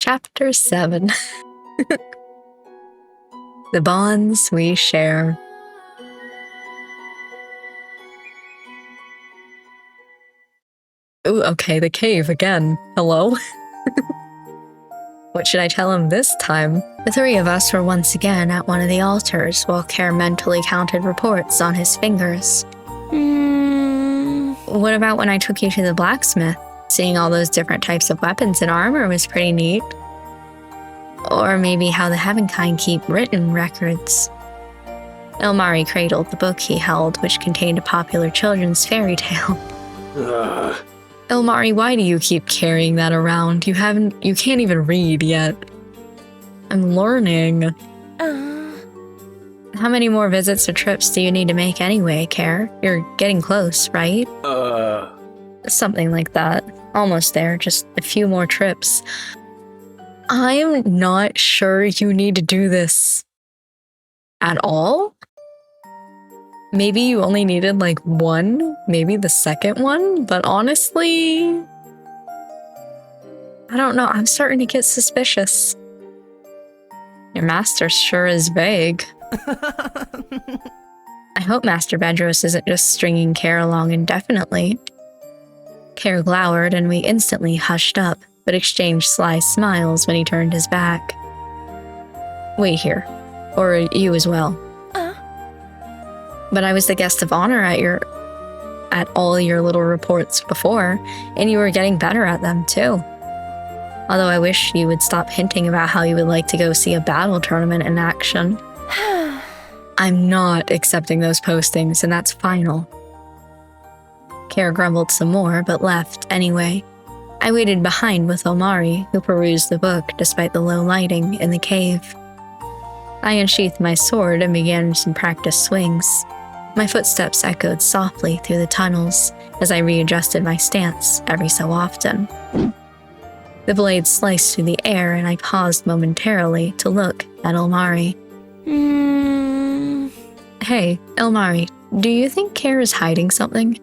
Chapter 7. The bonds we share. Ooh, okay, the cave again. Hello? What should I tell him this time? The three of us were once again at one of the altars while Care mentally counted reports on his fingers. What about when I took you to the blacksmith? Seeing all those different types of weapons and armor was pretty neat. Or maybe how the Heavenkind keep written records. Ilmari cradled the book he held, which contained a popular children's fairy tale. Ilmari, why do you keep carrying that around? You can't even read yet. I'm learning. How many more visits or trips do you need to make anyway, Care? You're getting close, right? Something like that. Almost there, just a few more trips. I'm not sure you need to do this at all. Maybe you only needed like one, maybe the second one, but honestly, I don't know. I'm starting to get suspicious. Your master sure is vague. I hope Master Bedros isn't just stringing Care along indefinitely. Care glowered and we instantly hushed up, but exchanged sly smiles when he turned his back. Wait here. Or you as well. But I was the guest of honor at all your little reports before, and you were getting better at them too. Although I wish you would stop hinting about how you would like to go see a battle tournament in action. I'm not accepting those postings, and that's final. Care grumbled some more, but left anyway. I waited behind with Ilmari, who perused the book despite the low lighting in the cave. I unsheathed my sword and began some practice swings. My footsteps echoed softly through the tunnels as I readjusted my stance every so often. The blade sliced through the air and I paused momentarily to look at Ilmari. Hey, Ilmari, do you think Care is hiding something?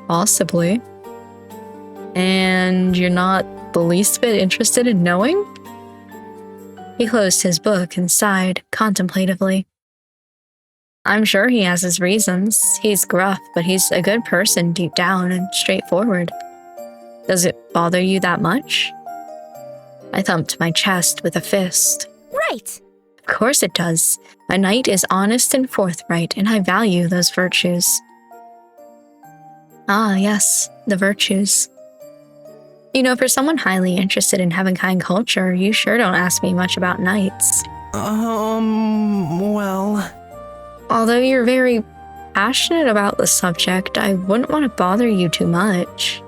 Possibly. And you're not the least bit interested in knowing? He closed his book and sighed contemplatively. I'm sure he has his reasons. He's gruff, but he's a good person deep down and straightforward. Does it bother you that much? I thumped my chest with a fist. Right! Of course it does. A knight is honest and forthright, and I value those virtues. Ah, yes, the virtues. You know, for someone highly interested in Heavenkind culture, you sure don't ask me much about knights. Well... Although you're very passionate about the subject, I wouldn't want to bother you too much.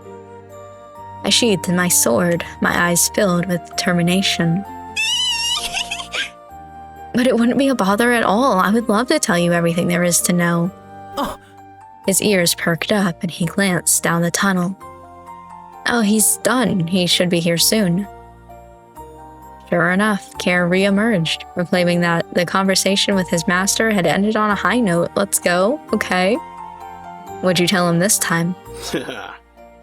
I sheathed my sword, my eyes filled with determination. But it wouldn't be a bother at all. I would love to tell you everything there is to know. Oh. His ears perked up and he glanced down the tunnel. Oh, he's done. He should be here soon. Sure enough, Care re-emerged, proclaiming that the conversation with his master had ended on a high note. Let's go. Okay. What'd you tell him this time?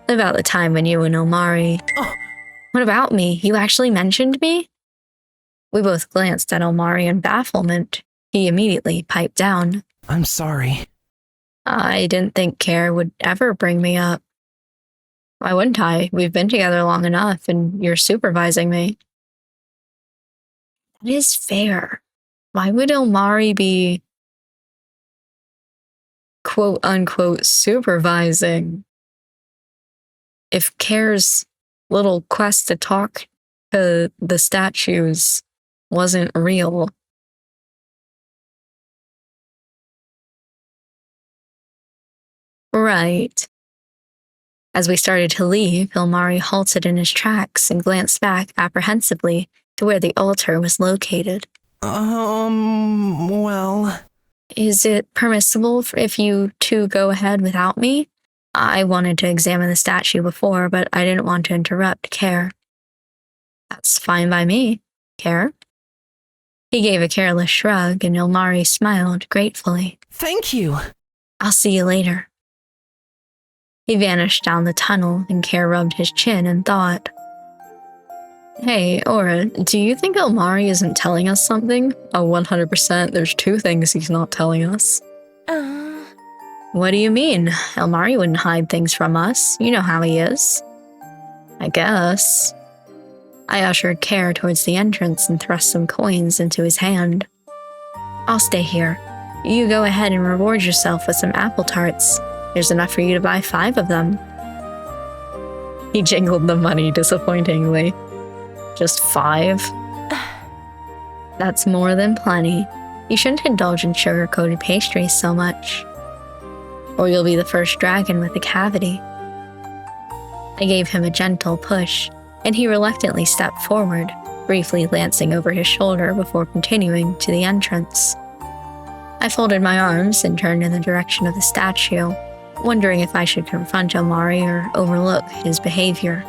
About the time when you and Ilmari... Oh. What about me? You actually mentioned me? We both glanced at Ilmari in bafflement. He immediately piped down. I'm sorry. I didn't think Care would ever bring me up. Why wouldn't I? We've been together long enough, and you're supervising me. That is fair. Why would Ilmari be, quote-unquote, supervising if Care's little quest to talk to the statues wasn't real? Right. As we started to leave, Ilmari halted in his tracks and glanced back apprehensively to where the altar was located. Well... Is it permissible if you two go ahead without me? I wanted to examine the statue before, but I didn't want to interrupt Care. That's fine by me, Care. He gave a careless shrug and Ilmari smiled gratefully. Thank you! I'll see you later. He vanished down the tunnel, and Care rubbed his chin and thought. Hey, Aura, do you think Elmari isn't telling us something? Oh, 100%. There's two things he's not telling us. What do you mean? Elmari wouldn't hide things from us. You know how he is. I guess. I ushered Care towards the entrance and thrust some coins into his hand. I'll stay here. You go ahead and reward yourself with some apple tarts. There's enough for you to buy 5 of them. He jingled the money disappointingly. Just 5? That's more than plenty. You shouldn't indulge in sugar-coated pastries so much, or you'll be the first dragon with a cavity. I gave him a gentle push, and he reluctantly stepped forward, briefly glancing over his shoulder before continuing to the entrance. I folded my arms and turned in the direction of the statue, wondering if I should confront Elmari or overlook his behavior.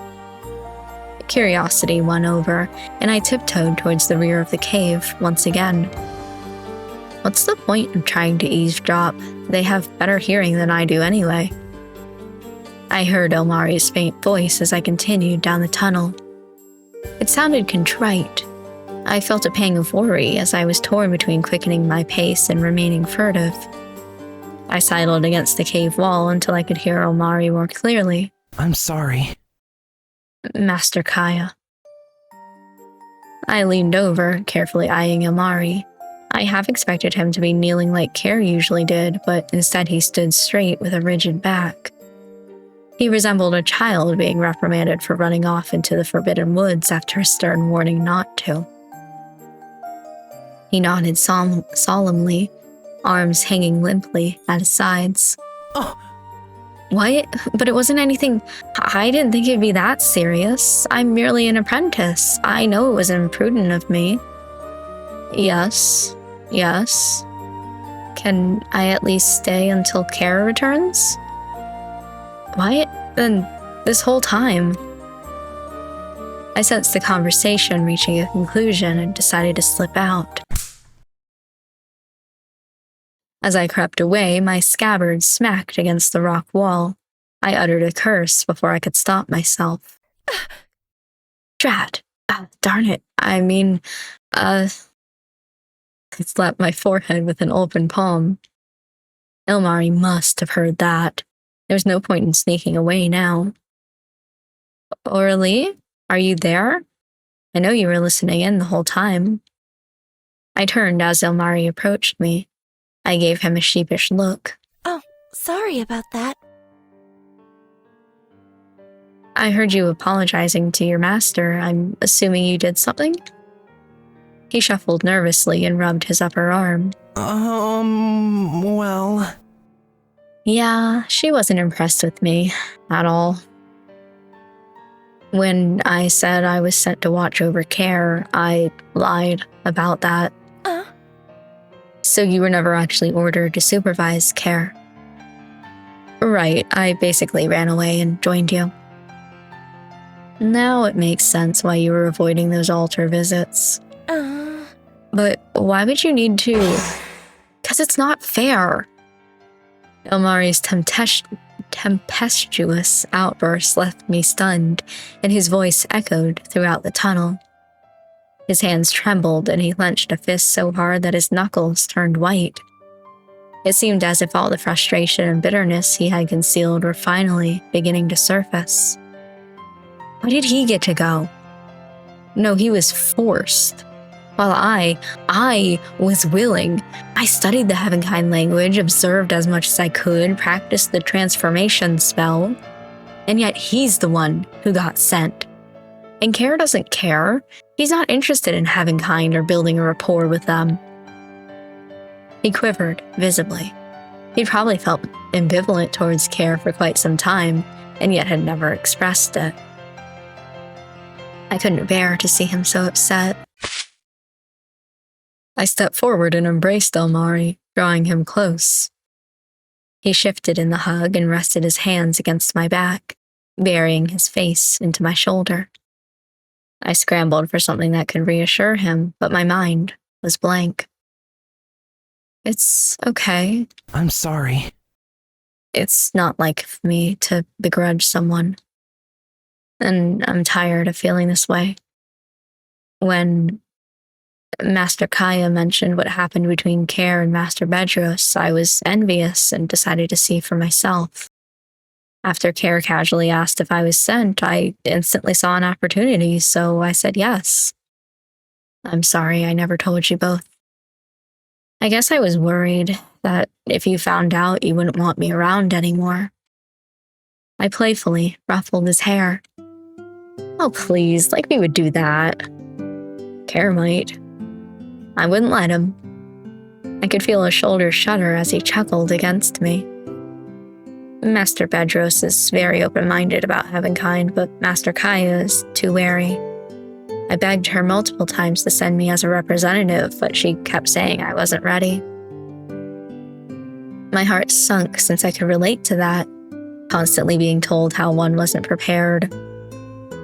Curiosity won over, and I tiptoed towards the rear of the cave once again. What's the point of trying to eavesdrop? They have better hearing than I do anyway. I heard Elmari's faint voice as I continued down the tunnel. It sounded contrite. I felt a pang of worry as I was torn between quickening my pace and remaining furtive. I sidled against the cave wall until I could hear Elmari more clearly. I'm sorry. Master Kaya. I leaned over, carefully eyeing Elmari. I half expected him to be kneeling like Care usually did, but instead he stood straight with a rigid back. He resembled a child being reprimanded for running off into the forbidden woods after a stern warning not to. He nodded solemnly, arms hanging limply at his sides. Oh. What? But it wasn't anything. I didn't think it'd be that serious. I'm merely an apprentice. I know it was imprudent of me. Yes. Can I at least stay until Care returns? What? Then this whole time? I sensed the conversation reaching a conclusion and decided to slip out. As I crept away, my scabbard smacked against the rock wall. I uttered a curse before I could stop myself. Drat. Darn it. I slapped my forehead with an open palm. Elmari must have heard that. There's no point in sneaking away now. Aurelie, are you there? I know you were listening in the whole time. I turned as Elmari approached me. I gave him a sheepish look. Oh, sorry about that. I heard you apologizing to your master. I'm assuming you did something? He shuffled nervously and rubbed his upper arm. Well... Yeah, she wasn't impressed with me at all. When I said I was sent to watch over Care, I lied about that. So you were never actually ordered to supervise Care? Right, I basically ran away and joined you. Now it makes sense why you were avoiding those altar visits. But why would you need to? Because it's not fair. Elmari's tempestuous outburst left me stunned, and his voice echoed throughout the tunnel. His hands trembled, and he clenched a fist so hard that his knuckles turned white. It seemed as if all the frustration and bitterness he had concealed were finally beginning to surface. Why did he get to go? No, he was forced. While I was willing. I studied the Heavenkind language, observed as much as I could, practiced the transformation spell, and yet he's the one who got sent. And Care doesn't care. He's not interested in Heavenkind or building a rapport with them. He quivered, visibly. He'd probably felt ambivalent towards Care for quite some time, and yet had never expressed it. I couldn't bear to see him so upset. I stepped forward and embraced Elmari, drawing him close. He shifted in the hug and rested his hands against my back, burying his face into my shoulder. I scrambled for something that could reassure him, but my mind was blank. It's okay. I'm sorry. It's not like me to begrudge someone, and I'm tired of feeling this way. When Master Kaya mentioned what happened between Care and Master Bedros, I was envious and decided to see for myself. After Care casually asked if I was sent, I instantly saw an opportunity, so I said yes. I'm sorry I never told you both. I guess I was worried that if you found out, you wouldn't want me around anymore. I playfully ruffled his hair. Oh, please, like we would do that. Care might. I wouldn't let him. I could feel his shoulders shudder as he chuckled against me. Master Bedros is very open-minded about Heavenkind, but Master Kaya is too wary. I begged her multiple times to send me as a representative, but she kept saying I wasn't ready. My heart sunk since I could relate to that, constantly being told how one wasn't prepared.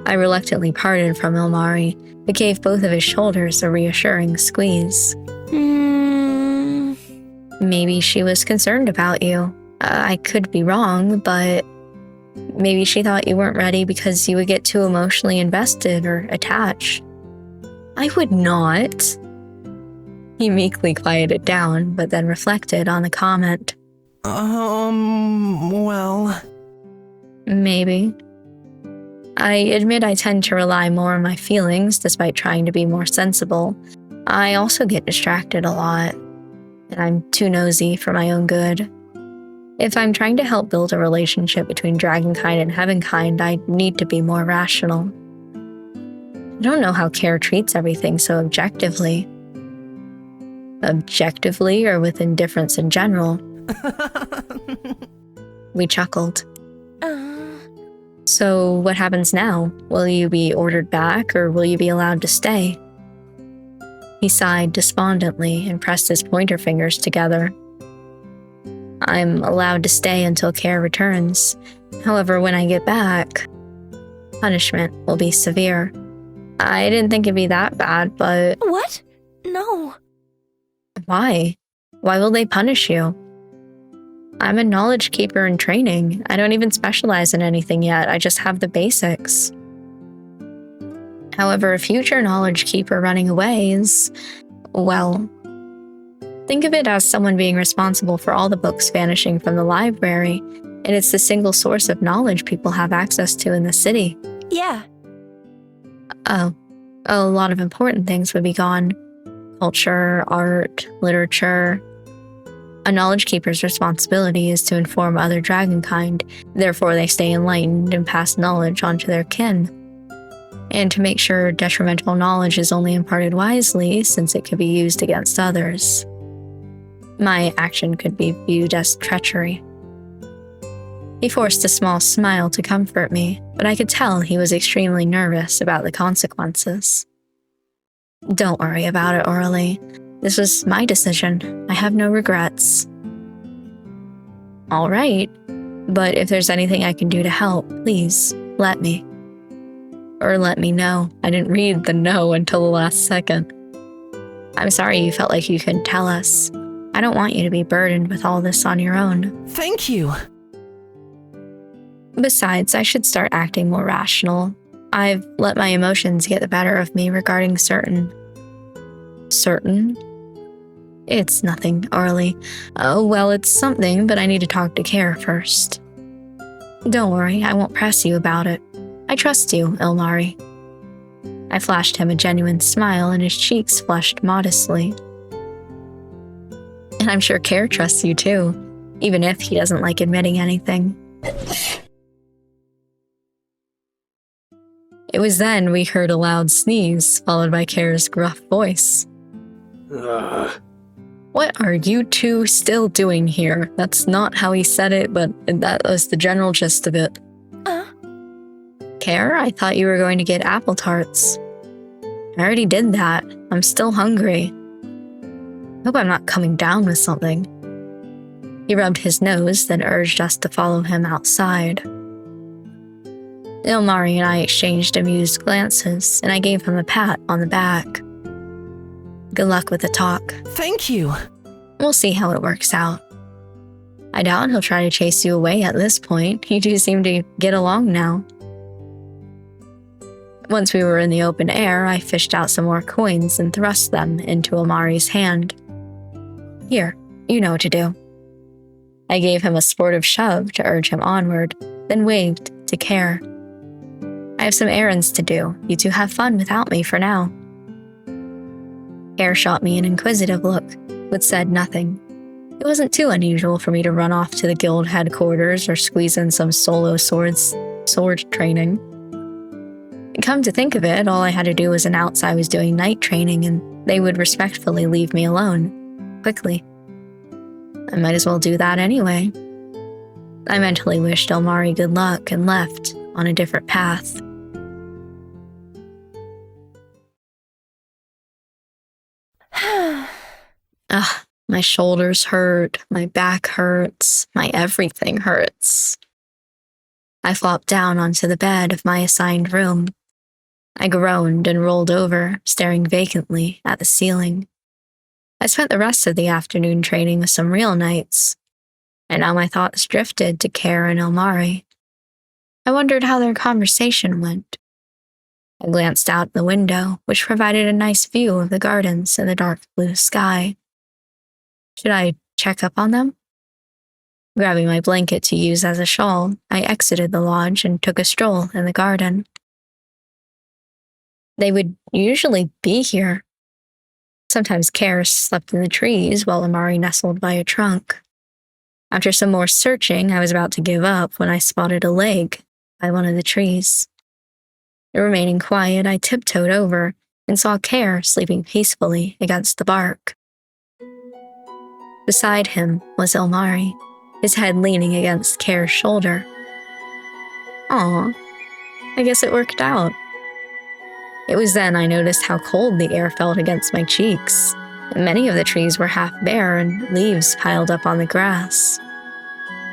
I reluctantly parted from Ilmari, but gave both of his shoulders a reassuring squeeze. Maybe she was concerned about you. I could be wrong, but maybe she thought you weren't ready because you would get too emotionally invested or attached. I would not. He meekly quieted down, but then reflected on the comment. Well... Maybe. I admit I tend to rely more on my feelings despite trying to be more sensible. I also get distracted a lot, and I'm too nosy for my own good. If I'm trying to help build a relationship between Dragonkind and Heavenkind, I need to be more rational. I don't know how Care treats everything so objectively. Objectively or with indifference in general. We chuckled. So what happens now? Will you be ordered back or will you be allowed to stay? He sighed despondently and pressed his pointer fingers together. I'm allowed to stay until Care returns. However, when I get back, punishment will be severe. I didn't think it'd be that bad, but... What? No. Why? Why will they punish you? I'm a knowledge keeper in training. I don't even specialize in anything yet. I just have the basics. However, a future knowledge keeper running away is, well, think of it as someone being responsible for all the books vanishing from the library, and it's the single source of knowledge people have access to in the city. Yeah. Oh, a lot of important things would be gone. Culture, art, literature. A knowledge keeper's responsibility is to inform other Dragonkind, therefore they stay enlightened and pass knowledge on to their kin. And to make sure detrimental knowledge is only imparted wisely, since it could be used against others. My action could be viewed as treachery. He forced a small smile to comfort me, but I could tell he was extremely nervous about the consequences. Don't worry about it, Orly. This was my decision. I have no regrets. All right, but if there's anything I can do to help, please, let me. Or let me know. I didn't read the no until the last second. I'm sorry you felt like you couldn't tell us. I don't want you to be burdened with all this on your own. Thank you. Besides, I should start acting more rational. I've let my emotions get the better of me regarding certain... It's nothing, Orly. Oh, well, it's something, but I need to talk to Care first. Don't worry, I won't press you about it. I trust you, Ilmari. I flashed him a genuine smile and his cheeks flushed modestly. And I'm sure Care trusts you too, even if he doesn't like admitting anything. It was then we heard a loud sneeze, followed by Care's gruff voice. What are you two still doing here? That's not how he said it, but that was the general gist of it. Care, I thought you were going to get apple tarts. I already did that. I'm still hungry. Hope I'm not coming down with something. He rubbed his nose, then urged us to follow him outside. Ilmari and I exchanged amused glances, and I gave him a pat on the back. Good luck with the talk. Thank you. We'll see how it works out. I doubt he'll try to chase you away at this point. You two seem to get along now. Once we were in the open air, I fished out some more coins and thrust them into Omari's hand. Here, you know what to do. I gave him a sportive shove to urge him onward, then waved to Care. I have some errands to do. You two have fun without me for now. Care shot me an inquisitive look, but said nothing. It wasn't too unusual for me to run off to the guild headquarters or squeeze in some solo sword training. Come to think of it, all I had to do was announce I was doing night training and they would respectfully leave me alone, quickly. I might as well do that anyway. I mentally wished Elmari good luck and left on a different path. Ugh, my shoulders hurt, my back hurts, my everything hurts. I flopped down onto the bed of my assigned room. I groaned and rolled over, staring vacantly at the ceiling. I spent the rest of the afternoon training with some real knights, and now my thoughts drifted to Care and Elmari. I wondered how their conversation went. I glanced out the window, which provided a nice view of the gardens and the dark blue sky. Should I check up on them? Grabbing my blanket to use as a shawl, I exited the lodge and took a stroll in the garden. They would usually be here. Sometimes Care slept in the trees while Amari nestled by a trunk. After some more searching, I was about to give up when I spotted a leg by one of the trees. Remaining quiet, I tiptoed over and saw Care sleeping peacefully against the bark. Beside him was Elmari, his head leaning against Care's shoulder. Aw, I guess it worked out. It was then I noticed how cold the air felt against my cheeks. Many of the trees were half bare and leaves piled up on the grass.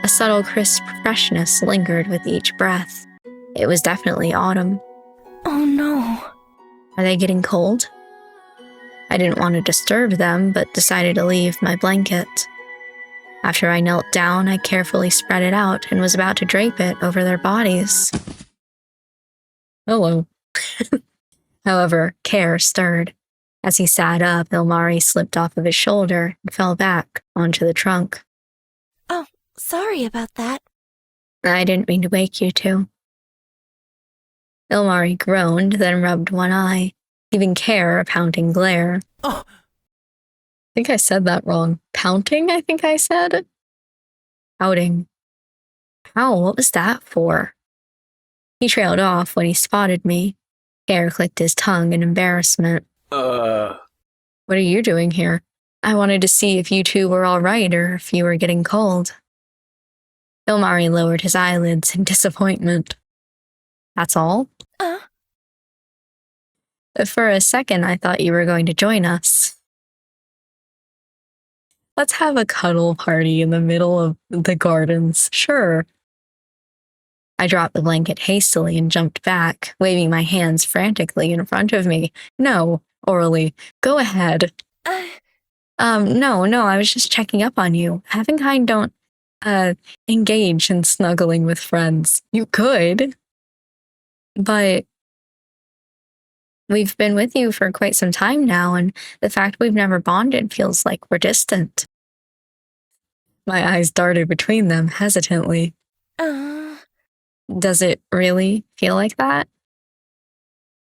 A subtle crisp freshness lingered with each breath. It was definitely autumn. Oh no. Are they getting cold? I didn't want to disturb them, but decided to leave my blanket. After I knelt down, I carefully spread it out and was about to drape it over their bodies. Hello. However, Care stirred. As he sat up, Elmari slipped off of his shoulder and fell back onto the trunk. Oh, sorry about that. I didn't mean to wake you two. Elmari groaned, then rubbed one eye, giving Care a pounding glare. Oh. I think I said that wrong. Pouting, I think I said? Pouting. Ow, what was that for? He trailed off when he spotted me. Care clicked his tongue in embarrassment. What are you doing here? I wanted to see if you two were all right or if you were getting cold. Elmari lowered his eyelids in disappointment. That's all? For a second, I thought you were going to join us. Let's have a cuddle party in the middle of the gardens. Sure. I dropped the blanket hastily and jumped back, waving my hands frantically in front of me. No, Orally, go ahead. No, I was just checking up on you. Havenkind don't, engage in snuggling with friends. You could, but we've been with you for quite some time now, and the fact we've never bonded feels like we're distant. My eyes darted between them hesitantly. Does it really feel like that?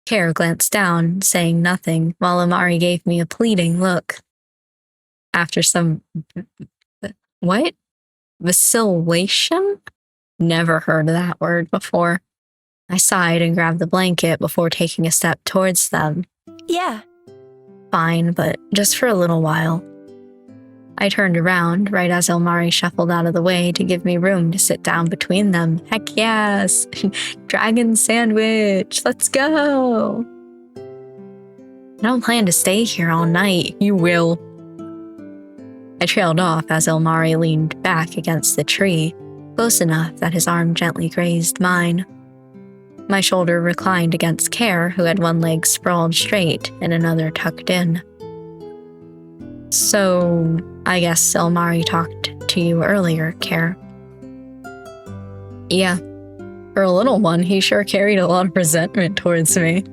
Care glanced down, saying nothing, while Amari gave me a pleading look. After some... what? Vacillation? Never heard that word before. I sighed and grabbed the blanket before taking a step towards them. Yeah. Fine, but just for a little while. I turned around right as Elmari shuffled out of the way to give me room to sit down between them. Heck yes! Dragon sandwich! Let's go! I don't plan to stay here all night. You will. I trailed off as Elmari leaned back against the tree, close enough that his arm gently grazed mine. My shoulder reclined against Care, who had one leg sprawled straight and another tucked in. So, I guess Elmari talked to you earlier, Care. Yeah, for a little one, he sure carried a lot of resentment towards me.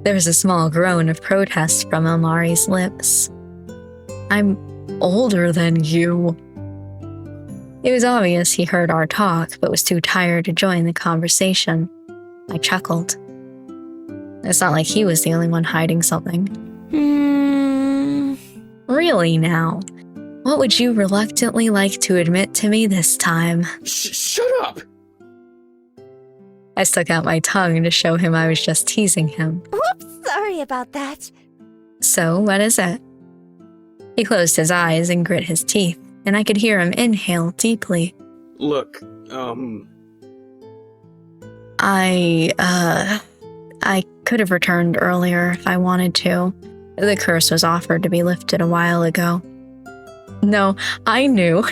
There was a small groan of protest from Elmari's lips. I'm older than you. It was obvious he heard our talk, but was too tired to join the conversation. I chuckled. It's not like he was the only one hiding something. Really now? What would you reluctantly like to admit to me this time? Shut up! I stuck out my tongue to show him I was just teasing him. Whoops, sorry about that. So, what is it? He closed his eyes and grit his teeth, and I could hear him inhale deeply. Look, I could have returned earlier if I wanted to. The curse was offered to be lifted a while ago. No, I knew.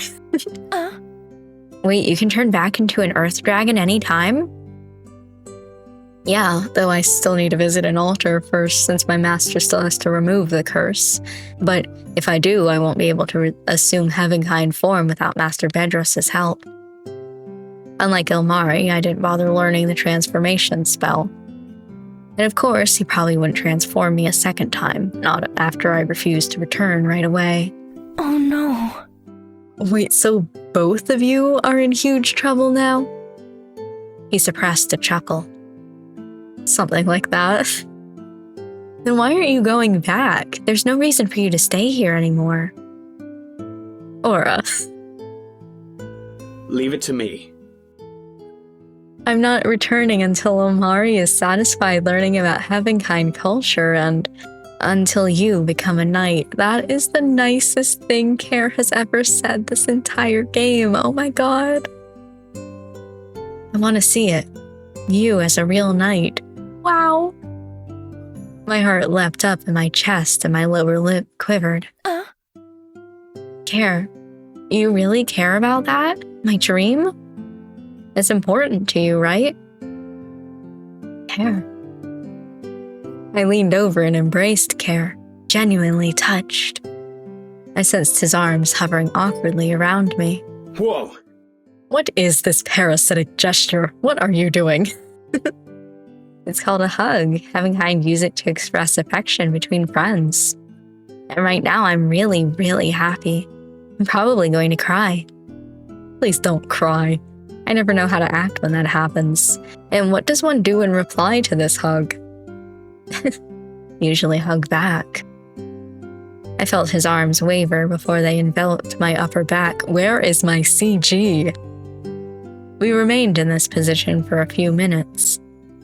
Wait, you can turn back into an earth dragon anytime? Yeah, though I still need to visit an altar first since my master still has to remove the curse. But if I do, I won't be able to assume Heavenkind form without Master Bedros' help. Unlike Ilmari, I didn't bother learning the transformation spell. And of course, he probably wouldn't transform me a second time, not after I refused to return right away. Oh no. Wait, so both of you are in huge trouble now? He suppressed a chuckle. Something like that. Then why aren't you going back? There's no reason for you to stay here anymore. Aura. leave it to me. I'm not returning until Omari is satisfied learning about Heavenkind culture and until you become a knight. That is the nicest thing Care has ever said this entire game. Oh my god. I want to see it. You as a real knight. Wow. My heart leapt up in my chest and my lower lip quivered. Care, you really care about that? My dream? It's important to you, right? Care. I leaned over and embraced Care, genuinely touched. I sensed his arms hovering awkwardly around me. Whoa! What is this parasitic gesture? What are you doing? It's called a hug. Heavenkind use it to express affection between friends. And right now I'm really, really happy. I'm probably going to cry. Please don't cry. I never know how to act when that happens. And what does one do in reply to this hug? Usually hug back. I felt his arms waver before they enveloped my upper back. Where is my CG? We remained in this position for a few minutes.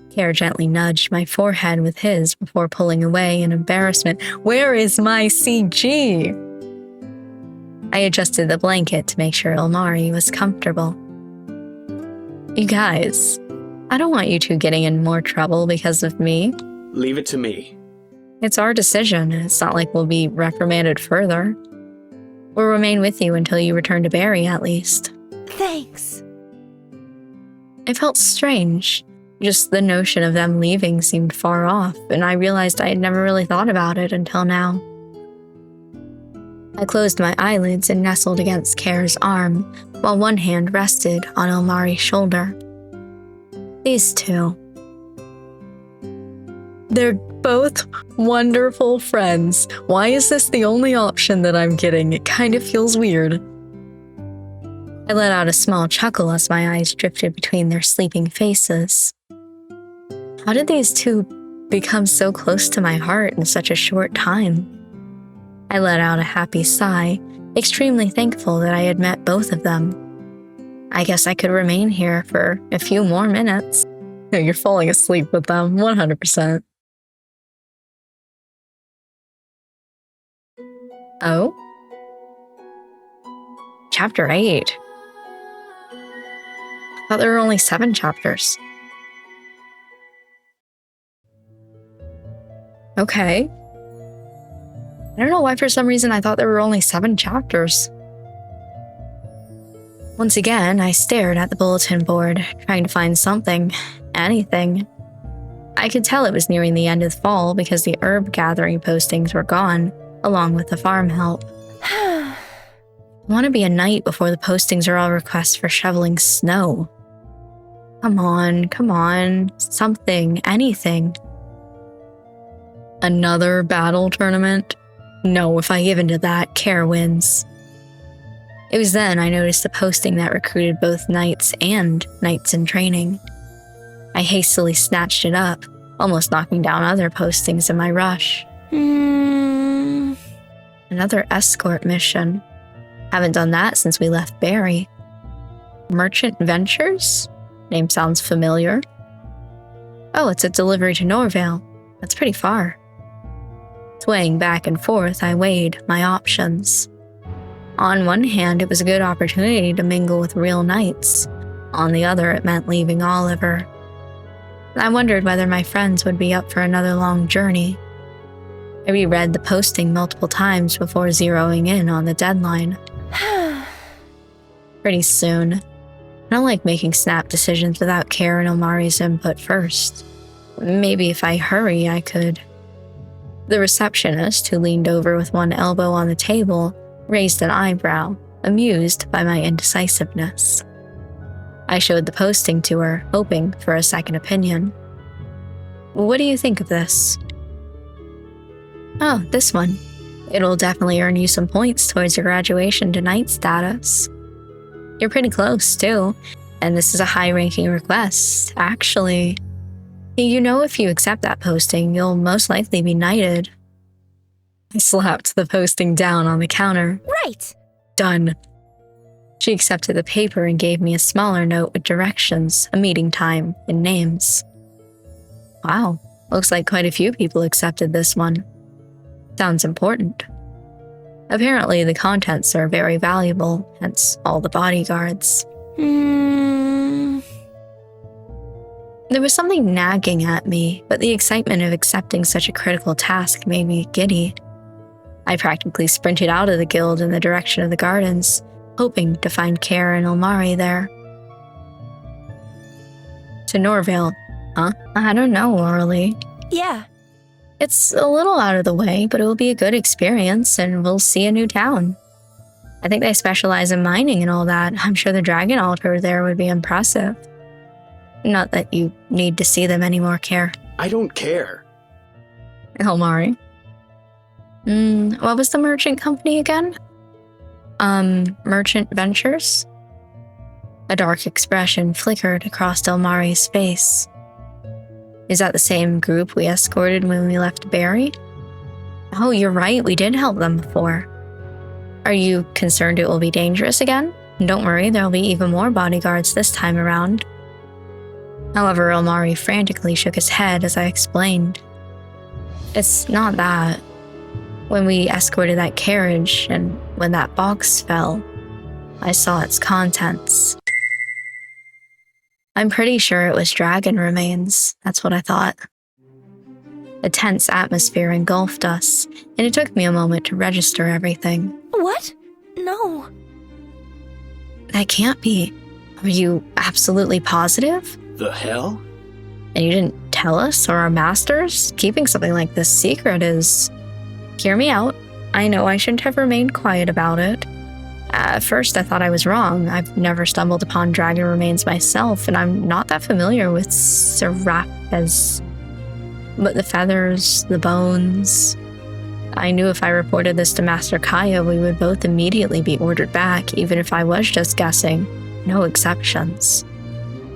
Care gently nudged my forehead with his before pulling away in embarrassment. Where is my CG? I adjusted the blanket to make sure Ilmari was comfortable. You guys, I don't want you two getting in more trouble because of me. Leave it to me. It's our decision. It's not like we'll be reprimanded further. We'll remain with you until you return to Barry, at least. Thanks. It felt strange. Just the notion of them leaving seemed far off, and I realized I had never really thought about it until now. I closed my eyelids and nestled against Care's arm, while one hand rested on Ilmari's shoulder. These two. They're both wonderful friends. Why is this the only option that I'm getting? It kind of feels weird. I let out a small chuckle as my eyes drifted between their sleeping faces. How did these two become so close to my heart in such a short time? I let out a happy sigh, extremely thankful that I had met both of them. I guess I could remain here for a few more minutes. No, you're falling asleep with them, 100%. Oh? Chapter 8. I thought there were only 7 chapters. Okay. I don't know why for some reason I thought there were only 7 chapters. Once again, I stared at the bulletin board, trying to find something, anything. I could tell it was nearing the end of fall because the herb gathering postings were gone, along with the farm help. I want to be a knight before the postings are all requests for shoveling snow. Come on, something, anything. Another battle tournament? No, if I give in to that, Care wins. It was then I noticed the posting that recruited both knights and knights in training. I hastily snatched it up, almost knocking down other postings in my rush. Another escort mission. Haven't done that since we left Barry. Merchant Ventures? Name sounds familiar. Oh, it's a delivery to Norvale. That's pretty far. Swaying back and forth, I weighed my options. On one hand, it was a good opportunity to mingle with real knights. On the other, it meant leaving Oliver. I wondered whether my friends would be up for another long journey. I reread the posting multiple times before zeroing in on the deadline. Pretty soon. I don't like making snap decisions without Care and Omari's input first. Maybe if I hurry, I could. The receptionist, who leaned over with one elbow on the table, raised an eyebrow, amused by my indecisiveness. I showed the posting to her, hoping for a second opinion. What do you think of this? Oh, this one. It'll definitely earn you some points towards your graduation to knight status. You're pretty close, too, and this is a high-ranking request. Actually, you know if you accept that posting, you'll most likely be knighted. I slapped the posting down on the counter. Right. Done. She accepted the paper and gave me a smaller note with directions, a meeting time, and names. Wow, looks like quite a few people accepted this one. Sounds important. Apparently, the contents are very valuable, hence all the bodyguards. There was something nagging at me, but the excitement of accepting such a critical task made me giddy. I practically sprinted out of the guild in the direction of the gardens, hoping to find Care and Omari there. To Norvale, huh? I don't know, Orly. Yeah. It's a little out of the way, but it will be a good experience, and we'll see a new town. I think they specialize in mining and all that. I'm sure the dragon altar there would be impressive. Not that you need to see them anymore, Care. I don't care. Omari. What was the merchant company again? Merchant Ventures? A dark expression flickered across Omari's face. Is that the same group we escorted when we left Barry? Oh, you're right, we did help them before. Are you concerned it will be dangerous again? Don't worry, there'll be even more bodyguards this time around. However, Omari frantically shook his head as I explained. It's not that. When we escorted that carriage, and when that box fell, I saw its contents. I'm pretty sure it was dragon remains. That's what I thought. A tense atmosphere engulfed us, and it took me a moment to register everything. What? No. That can't be. Are you absolutely positive? The hell? And you didn't tell us or our masters? Keeping something like this secret is... Hear me out. I know I shouldn't have remained quiet about it. At first, I thought I was wrong. I've never stumbled upon dragon remains myself, and I'm not that familiar with Serapes. But the feathers, the bones... I knew if I reported this to Master Kaya, we would both immediately be ordered back, even if I was just guessing. No exceptions.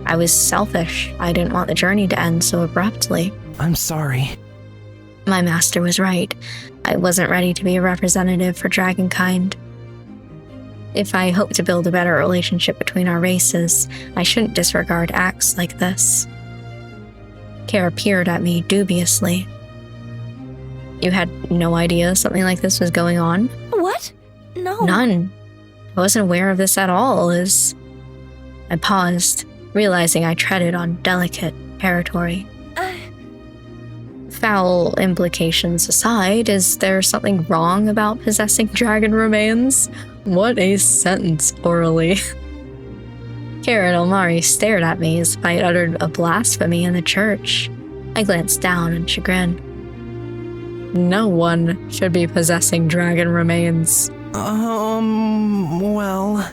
I was selfish. I didn't want the journey to end so abruptly. I'm sorry. My master was right. I wasn't ready to be a representative for Dragonkind. If I hope to build a better relationship between our races, I shouldn't disregard acts like this. Care peered at me dubiously. You had no idea something like this was going on? What? No. None. I wasn't aware of this at all, I paused, realizing I treaded on delicate territory. Foul implications aside, is there something wrong about possessing dragon remains? What a sentence, Orly. Care and Omari stared at me as if I had uttered a blasphemy in the church. I glanced down in chagrin. No one should be possessing dragon remains. Well...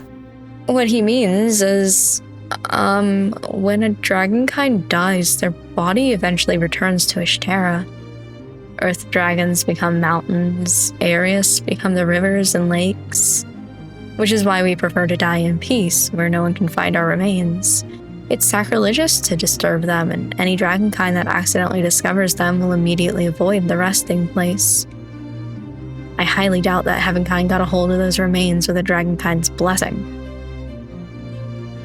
What he means is, when a dragonkind dies, their body eventually returns to Ishtera. Earth dragons become mountains, Arius become the rivers and lakes, which is why we prefer to die in peace, where no one can find our remains. It's sacrilegious to disturb them, and any dragonkind that accidentally discovers them will immediately avoid the resting place. I highly doubt that Heavenkind got a hold of those remains with a dragonkind's blessing.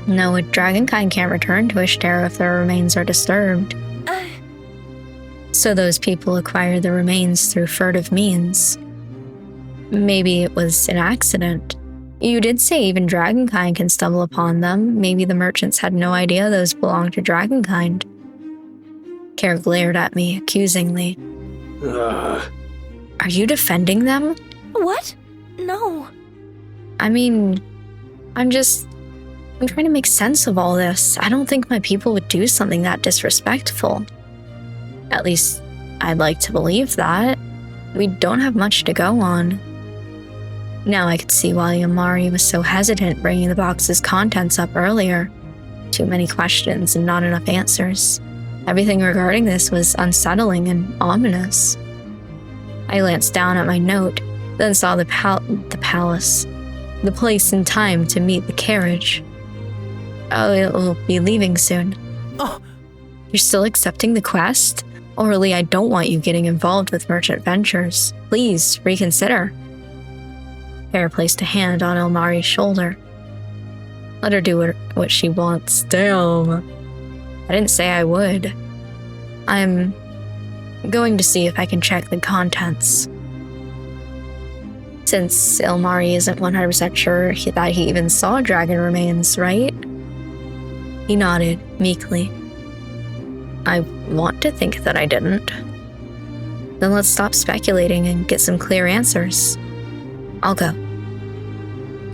No, a dragonkind can't return to Ishtera if their remains are disturbed. So those people acquired the remains through furtive means. Maybe it was an accident. You did say even dragonkind can stumble upon them. Maybe the merchants had no idea those belonged to dragonkind. Care glared at me accusingly. Ugh. Are you defending them? What? No. I mean, I'm trying to make sense of all this. I don't think my people would do something that disrespectful. At least, I'd like to believe that. We don't have much to go on. Now I could see why Ilmari was so hesitant bringing the box's contents up earlier. Too many questions and not enough answers. Everything regarding this was unsettling and ominous. I glanced down at my note, then saw the palace, the place and time to meet the carriage. Oh, it will be leaving soon. Oh. You're still accepting the quest? Orly, I don't want you getting involved with merchant ventures. Please, reconsider. Hare placed a hand on Ilmari's shoulder. Let her do what she wants. Damn. I didn't say I would. I'm going to see if I can check the contents. Since Ilmari isn't 100% sure that he even saw dragon remains, right? He nodded meekly. I want to think that I didn't. Then let's stop speculating and get some clear answers. I'll go.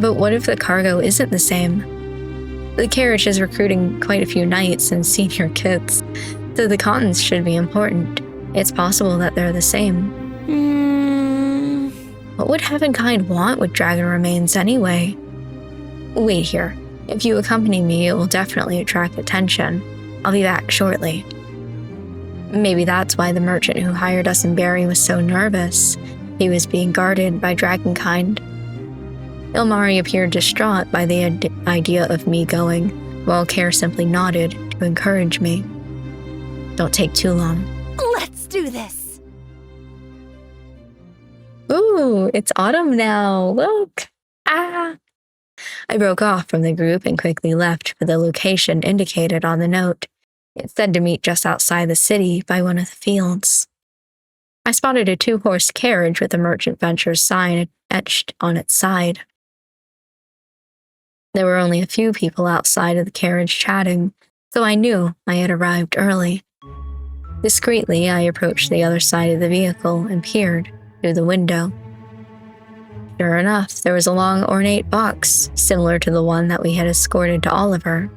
But what if the cargo isn't the same? The carriage is recruiting quite a few knights and senior kids, so the contents should be important. It's possible that they're the same. What would Heavenkind want with dragon remains anyway? Wait here. If you accompany me, it will definitely attract attention. I'll be back shortly. Maybe that's why the merchant who hired us in Barry was so nervous. He was being guarded by dragonkind. Ilmari appeared distraught by the idea of me going, while Care simply nodded to encourage me. Don't take too long. Let's do this. Ooh, it's autumn now. Look. Ah. I broke off from the group and quickly left for the location indicated on the note. It said to meet just outside the city by one of the fields. I spotted a 2-horse carriage with a Merchant Ventures sign etched on its side. There were only a few people outside of the carriage chatting, so I knew I had arrived early. Discreetly, I approached the other side of the vehicle and peered through the window. Sure enough, there was a long, ornate box, similar to the one that we had escorted to Oliver.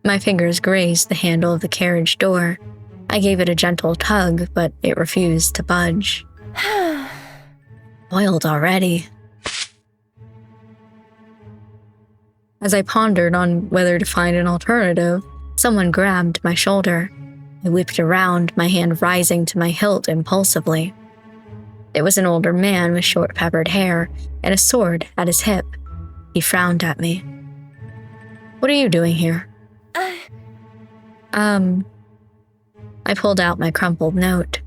My fingers grazed the handle of the carriage door. I gave it a gentle tug, but it refused to budge. Boiled already. As I pondered on whether to find an alternative, someone grabbed my shoulder. I whipped around, my hand rising to my hilt impulsively. It was an older man with short peppered hair and a sword at his hip. He frowned at me. What are you doing here? I pulled out my crumpled note.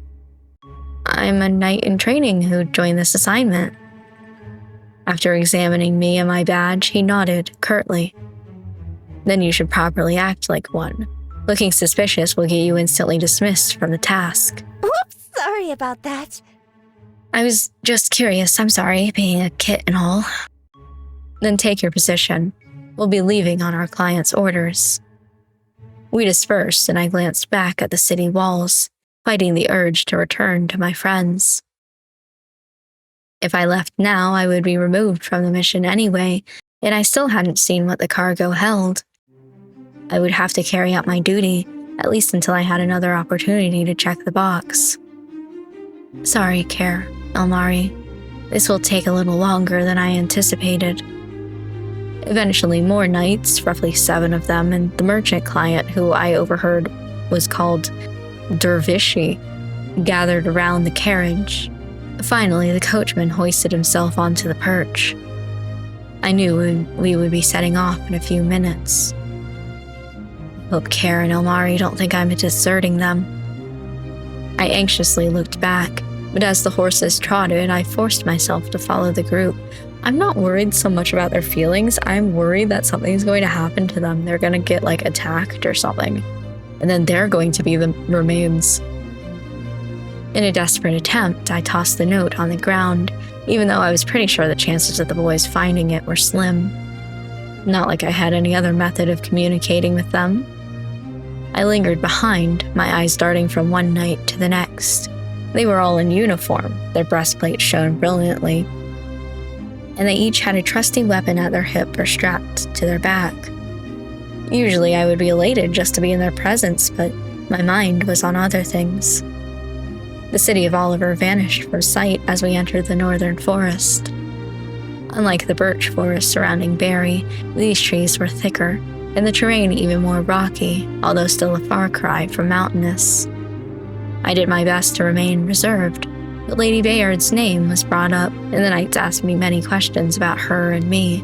I'm a knight in training who joined this assignment. After examining me and my badge, he nodded curtly. Then you should properly act like one. Looking suspicious will get you instantly dismissed from the task. Whoops, sorry about that. I was just curious, I'm sorry, being a kit and all. Then take your position. We'll be leaving on our client's orders. We dispersed and I glanced back at the city walls, fighting the urge to return to my friends. If I left now, I would be removed from the mission anyway, and I still hadn't seen what the cargo held. I would have to carry out my duty, at least until I had another opportunity to check the box. Sorry, Care. Elmari. This will take a little longer than I anticipated. Eventually, more knights, roughly 7 of them, and the merchant client, who I overheard was called Dervishi, gathered around the carriage. Finally, the coachman hoisted himself onto the perch. I knew we would be setting off in a few minutes. Hope Care and Elmari don't think I'm deserting them. I anxiously looked back, but as the horses trotted, I forced myself to follow the group. I'm not worried so much about their feelings. I'm worried that something's going to happen to them. They're going to get, attacked or something. And then they're going to be the remains. In a desperate attempt, I tossed the note on the ground, even though I was pretty sure the chances of the boys finding it were slim. Not like I had any other method of communicating with them. I lingered behind, my eyes darting from one knight to the next. They were all in uniform, their breastplates shone brilliantly, and they each had a trusty weapon at their hip or strapped to their back. Usually I would be elated just to be in their presence, but my mind was on other things. The city of Oliver vanished from sight as we entered the northern forest. Unlike the birch forest surrounding Barry, these trees were thicker, and the terrain even more rocky, although still a far cry from mountainous. I did my best to remain reserved, but Lady Bayard's name was brought up, and the knights asked me many questions about her and me.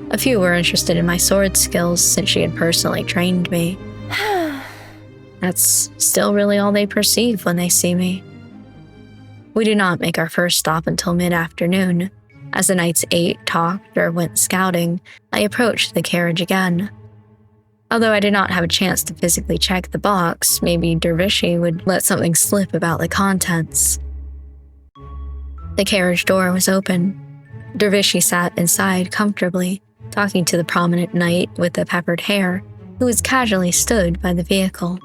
A few were interested in my sword skills since she had personally trained me. That's still really all they perceive when they see me. We did not make our first stop until mid-afternoon. As the knights ate, talked, or went scouting, I approached the carriage again. Although I did not have a chance to physically check the box, maybe Dervishi would let something slip about the contents. The carriage door was open. Dervishi sat inside comfortably, talking to the prominent knight with the peppered hair, who was casually stood by the vehicle.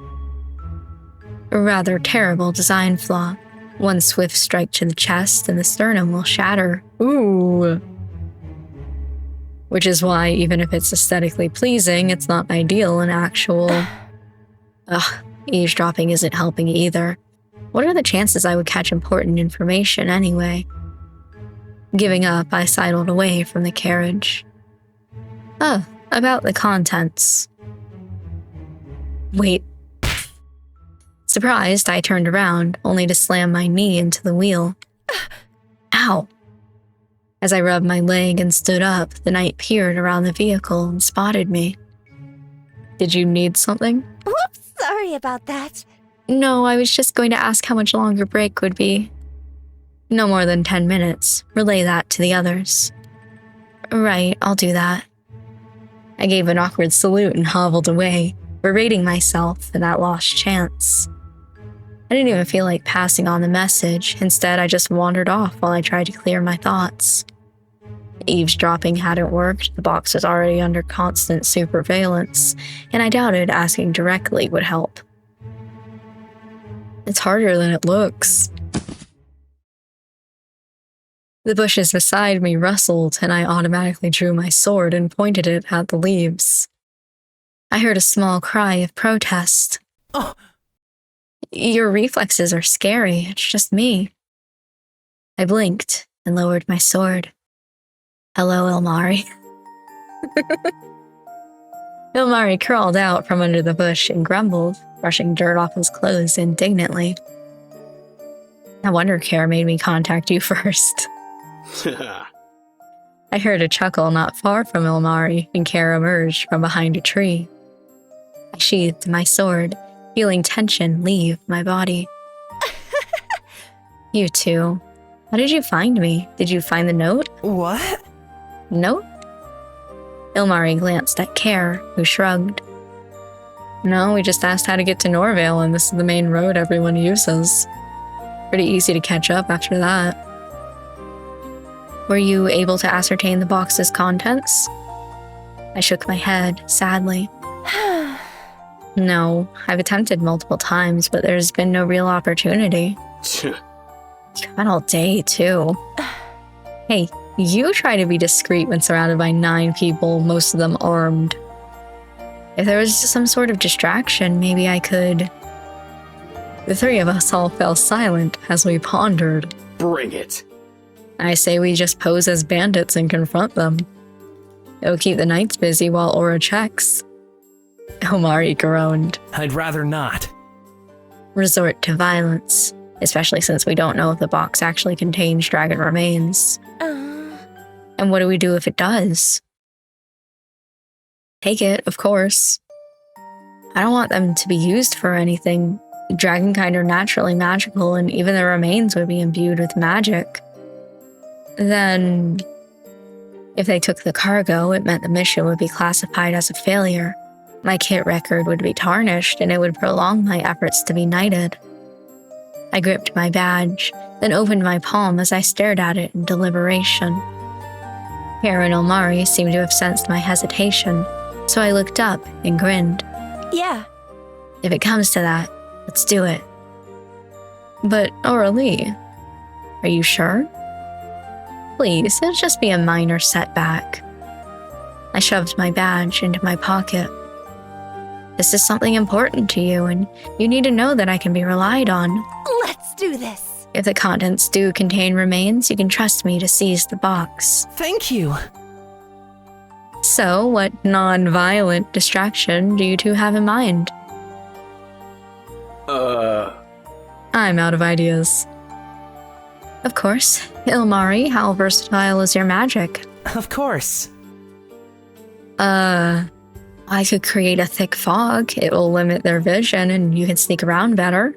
A rather terrible design flaw. One swift strike to the chest and the sternum will shatter. Ooh. Which is why, even if it's aesthetically pleasing, it's not ideal in actual... eavesdropping isn't helping either. What are the chances I would catch important information anyway? Giving up, I sidled away from the carriage. About the contents. Wait. Surprised, I turned around, only to slam my knee into the wheel. Ow! As I rubbed my leg and stood up, the knight peered around the vehicle and spotted me. Did you need something? Whoops, sorry about that. No, I was just going to ask how much longer break would be. No more than 10 minutes. Relay that to the others. Right, I'll do that. I gave an awkward salute and hobbled away, berating myself for that lost chance. I didn't even feel like passing on the message. Instead, I just wandered off while I tried to clear my thoughts. Eavesdropping hadn't worked, the box was already under constant surveillance, and I doubted asking directly would help. It's harder than it looks. The bushes beside me rustled, and I automatically drew my sword and pointed it at the leaves. I heard a small cry of protest. Oh. Your reflexes are scary, it's just me. I blinked and lowered my sword. Hello, Elmari. Elmari crawled out from under the bush and grumbled, brushing dirt off his clothes indignantly. I wonder Care made me contact you first. I heard a chuckle not far from Elmari, and Care emerged from behind a tree. I sheathed my sword, feeling tension leave my body. You too. How did you find me? Did you find the note? What? Note? Elmari glanced at Care, who shrugged. No, we just asked how to get to Norvale, and this is the main road everyone uses. Pretty easy to catch up after that. Were you able to ascertain the box's contents? I shook my head, sadly. No, I've attempted multiple times, but there's been no real opportunity. You had all day, too. Hey, you try to be discreet when surrounded by 9 people, most of them armed. If there was some sort of distraction, maybe I could... The 3 of us all fell silent as we pondered. Bring it. I say we just pose as bandits and confront them. It'll keep the knights busy while Aura checks. Omari groaned. I'd rather not. Resort to violence, especially since we don't know if the box actually contains dragon remains. And what do we do if it does? Take it, of course. I don't want them to be used for anything. Dragonkind are naturally magical, and even the remains would be imbued with magic. Then, if they took the cargo, it meant the mission would be classified as a failure. My kit record would be tarnished, and it would prolong my efforts to be knighted. I gripped my badge, then opened my palm as I stared at it in deliberation. Kara and Omari seemed to have sensed my hesitation, so I looked up and grinned. Yeah. If it comes to that, let's do it. But, Aurelie, are you sure? Please, it'll just be a minor setback. I shoved my badge into my pocket. This is something important to you, and you need to know that I can be relied on. Let's do this. If the contents do contain remains, you can trust me to seize the box. Thank you. So, what non-violent distraction do you two have in mind? I'm out of ideas. Of course. Ilmari, how versatile is your magic? Of course. I could create a thick fog. It will limit their vision and you can sneak around better.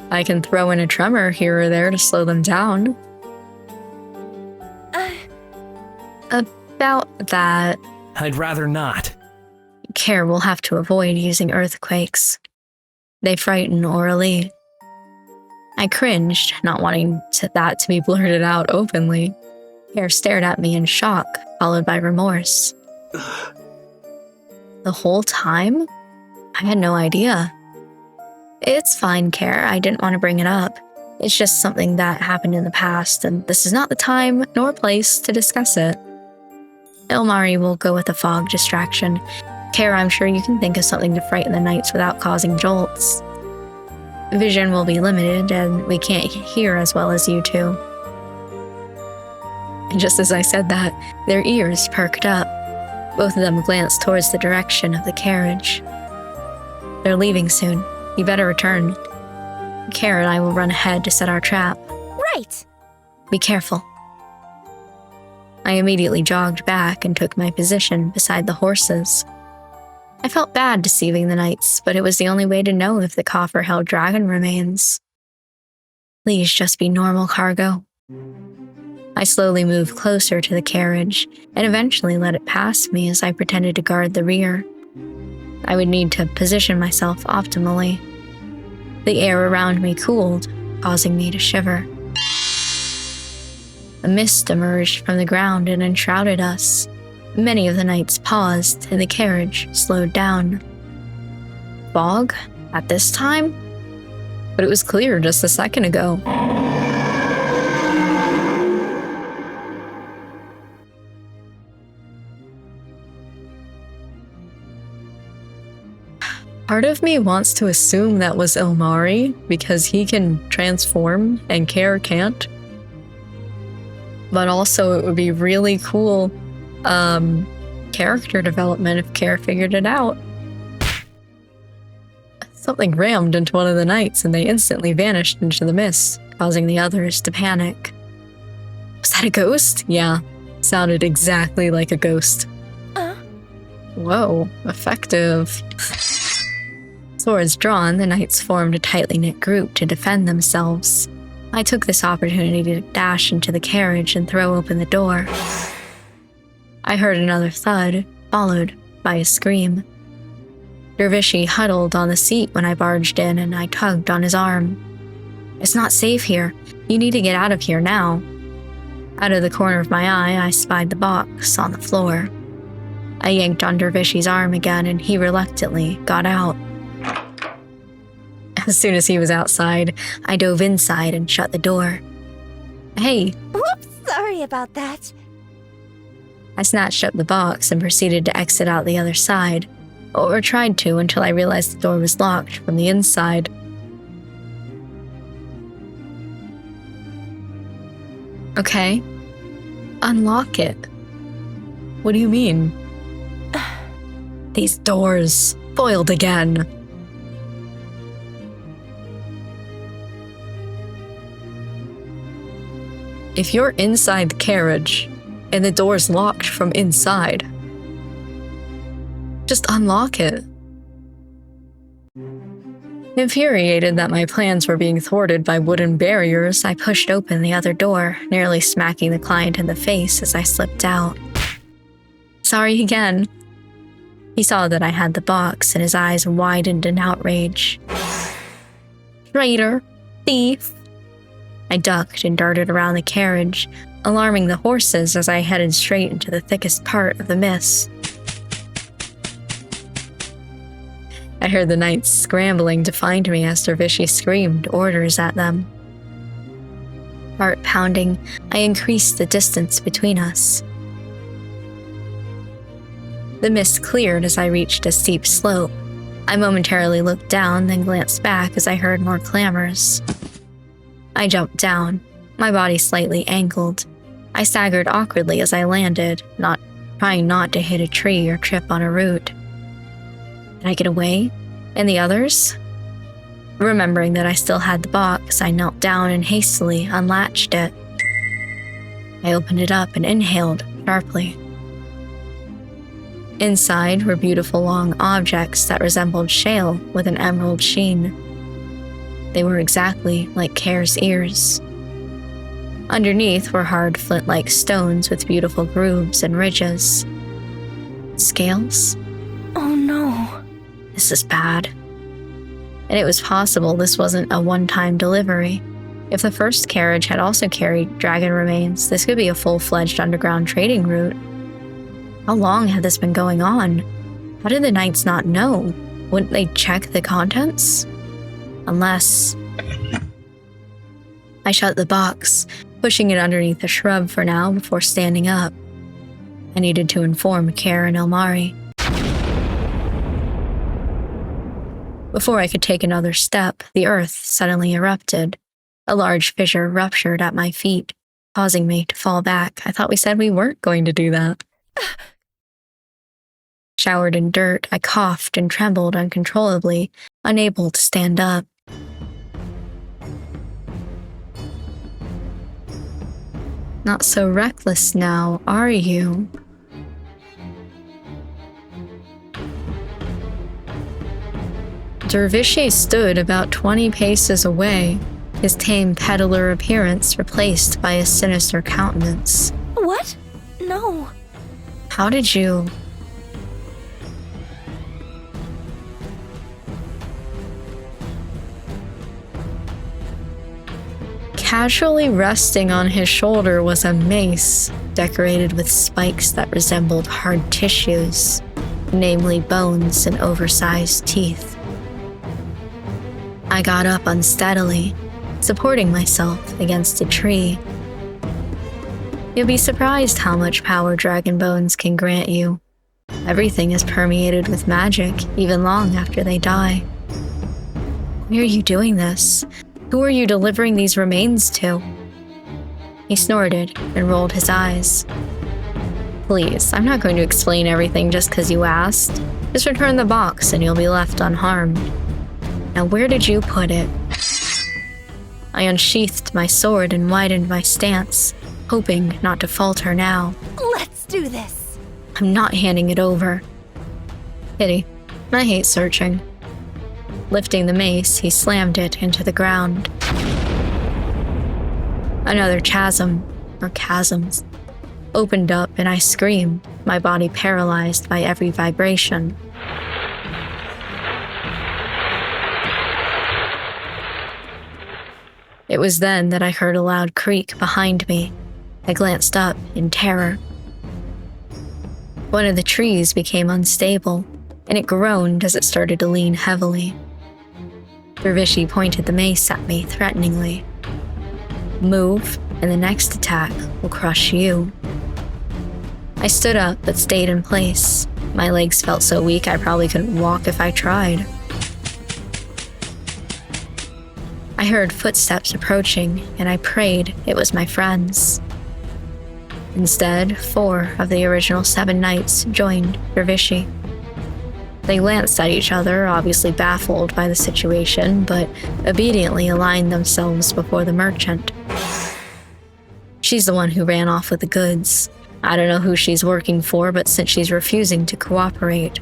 I can throw in a tremor here or there to slow them down. About that, I'd rather not. Care will have to avoid using earthquakes. They frighten Aurelie. I cringed, not wanting that to be blurted out openly. Care stared at me in shock, followed by remorse. The whole time? I had no idea. It's fine, Care. I didn't want to bring it up. It's just something that happened in the past, and this is not the time nor place to discuss it. Ilmari will go with a fog distraction. Care, I'm sure you can think of something to frighten the knights without causing jolts. Vision will be limited, and we can't hear as well as you two. And just as I said that, their ears perked up. Both of them glanced towards the direction of the carriage. They're leaving soon. You better return. Care and I will run ahead to set our trap. Right. Be careful. I immediately jogged back and took my position beside the horses. I felt bad deceiving the knights, but it was the only way to know if the coffer held dragon remains. Please just be normal cargo. I slowly moved closer to the carriage and eventually let it pass me as I pretended to guard the rear. I would need to position myself optimally. The air around me cooled, causing me to shiver. A mist emerged from the ground and enshrouded us. Many of the knights paused and the carriage slowed down. Fog? At this time? But it was clear just a second ago. Part of me wants to assume that was Ilmari because he can transform and Care can't. But also it would be really cool character development if Care figured it out. Something rammed into one of the knights and they instantly vanished into the mist, causing the others to panic. Was that a ghost? Yeah, sounded exactly like a ghost. Whoa, effective. Swords drawn, the knights formed a tightly knit group to defend themselves. I took this opportunity to dash into the carriage and throw open the door. I heard another thud, followed by a scream. Dervishi huddled on the seat when I barged in and I tugged on his arm. It's not safe here. You need to get out of here now. Out of the corner of my eye, I spied the box on the floor. I yanked on Dervishi's arm again and he reluctantly got out. As soon as he was outside, I dove inside and shut the door. Hey! Whoops, sorry about that. I snatched up the box and proceeded to exit out the other side, or tried to until I realized the door was locked from the inside. Okay? Unlock it. What do you mean? These doors. Foiled again. If you're inside the carriage and the door's locked from inside, just unlock it. Infuriated that my plans were being thwarted by wooden barriers, I pushed open the other door, nearly smacking the client in the face as I slipped out. Sorry again. He saw that I had the box and his eyes widened in outrage. Traitor! Thief! I ducked and darted around the carriage, alarming the horses as I headed straight into the thickest part of the mist. I heard the knights scrambling to find me as Dervishi screamed orders at them. Heart pounding, I increased the distance between us. The mist cleared as I reached a steep slope. I momentarily looked down, then glanced back as I heard more clamors. I jumped down, my body slightly angled. I staggered awkwardly as I landed, trying not to hit a tree or trip on a root. Did I get away? And the others? Remembering that I still had the box, I knelt down and hastily unlatched it. I opened it up and inhaled sharply. Inside were beautiful long objects that resembled shale with an emerald sheen. They were exactly like Care's ears. Underneath were hard flint-like stones with beautiful grooves and ridges. Scales? Oh no. This is bad. And it was possible this wasn't a one-time delivery. If the first carriage had also carried dragon remains, this could be a full-fledged underground trading route. How long had this been going on? How did the knights not know? Wouldn't they check the contents? Unless... I shut the box, pushing it underneath a shrub for now before standing up. I needed to inform Care and Elmari. Before I could take another step, the earth suddenly erupted. A large fissure ruptured at my feet, causing me to fall back. I thought we said we weren't going to do that. Showered in dirt, I coughed and trembled uncontrollably, unable to stand up. Not so reckless now, are you? Dervishi stood about 20 paces away, his tame peddler appearance replaced by a sinister countenance. What? No. How did you... Casually resting on his shoulder was a mace, decorated with spikes that resembled hard tissues, namely bones and oversized teeth. I got up unsteadily, supporting myself against a tree. You'll be surprised how much power dragon bones can grant you. Everything is permeated with magic, even long after they die. Why are you doing this? Who are you delivering these remains to? He snorted and rolled his eyes. Please, I'm not going to explain everything just because you asked. Just return the box and you'll be left unharmed. Now where did you put it? I unsheathed my sword and widened my stance, hoping not to falter now. Let's do this. I'm not handing it over. Pity. I hate searching. Lifting the mace, he slammed it into the ground. Another chasm, or chasms, opened up and I screamed, my body paralyzed by every vibration. It was then that I heard a loud creak behind me. I glanced up in terror. One of the trees became unstable, and it groaned as it started to lean heavily. Dervishi pointed the mace at me threateningly. Move, and the next attack will crush you. I stood up but stayed in place. My legs felt so weak I probably couldn't walk if I tried. I heard footsteps approaching, and I prayed it was my friends. Instead, 4 of the original 7 knights joined Dervishi. They glanced at each other, obviously baffled by the situation, but obediently aligned themselves before the merchant. She's the one who ran off with the goods. I don't know who she's working for, but since she's refusing to cooperate,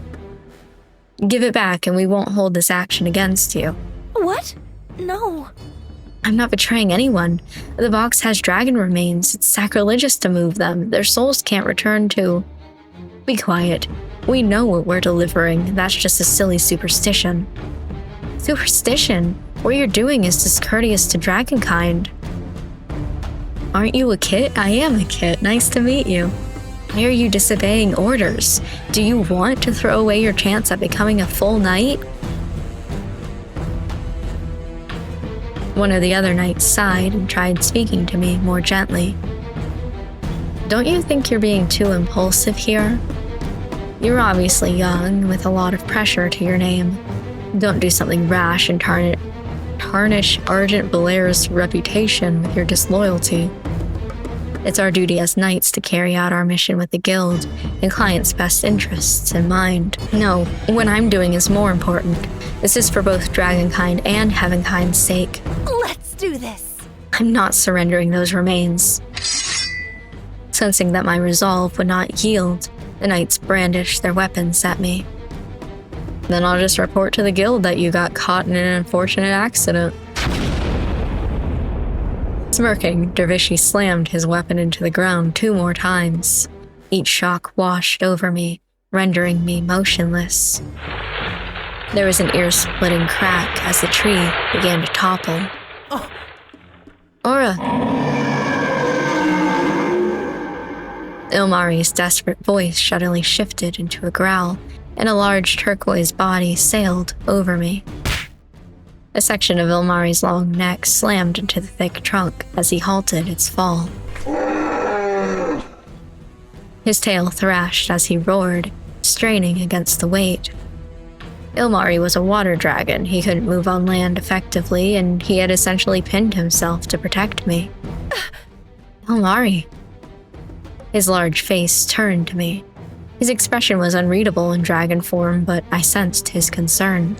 give it back and we won't hold this action against you. What? No. I'm not betraying anyone. The box has dragon remains. It's sacrilegious to move them. Their souls can't return to... Be quiet. We know what we're delivering. That's just a silly superstition. Superstition? What you're doing is discourteous to dragonkind. Aren't you a kit? I am a kit. Nice to meet you. Why are you disobeying orders? Do you want to throw away your chance at becoming a full knight? One of the other knights sighed and tried speaking to me more gently. Don't you think you're being too impulsive here? You're obviously young, with a lot of pressure to your name. Don't do something rash and tarnish Argent Belair's reputation with your disloyalty. It's our duty as knights to carry out our mission with the guild, in clients' best interests in mind. No, what I'm doing is more important. This is for both Dragonkind and Heavenkind's sake. Let's do this. I'm not surrendering those remains. Sensing that my resolve would not yield, the knights brandished their weapons at me. Then I'll just report to the guild that you got caught in an unfortunate accident. Smirking, Dervishi slammed his weapon into the ground 2 more times. Each shock washed over me, rendering me motionless. There was an ear-splitting crack as the tree began to topple. Oh. Aura! Ilmari's desperate voice suddenly shifted into a growl, and a large turquoise body sailed over me. A section of Ilmari's long neck slammed into the thick trunk as he halted its fall. His tail thrashed as he roared, straining against the weight. Ilmari was a water dragon. He couldn't move on land effectively, and he had essentially pinned himself to protect me. Ilmari. His large face turned to me. His expression was unreadable in dragon form, but I sensed his concern.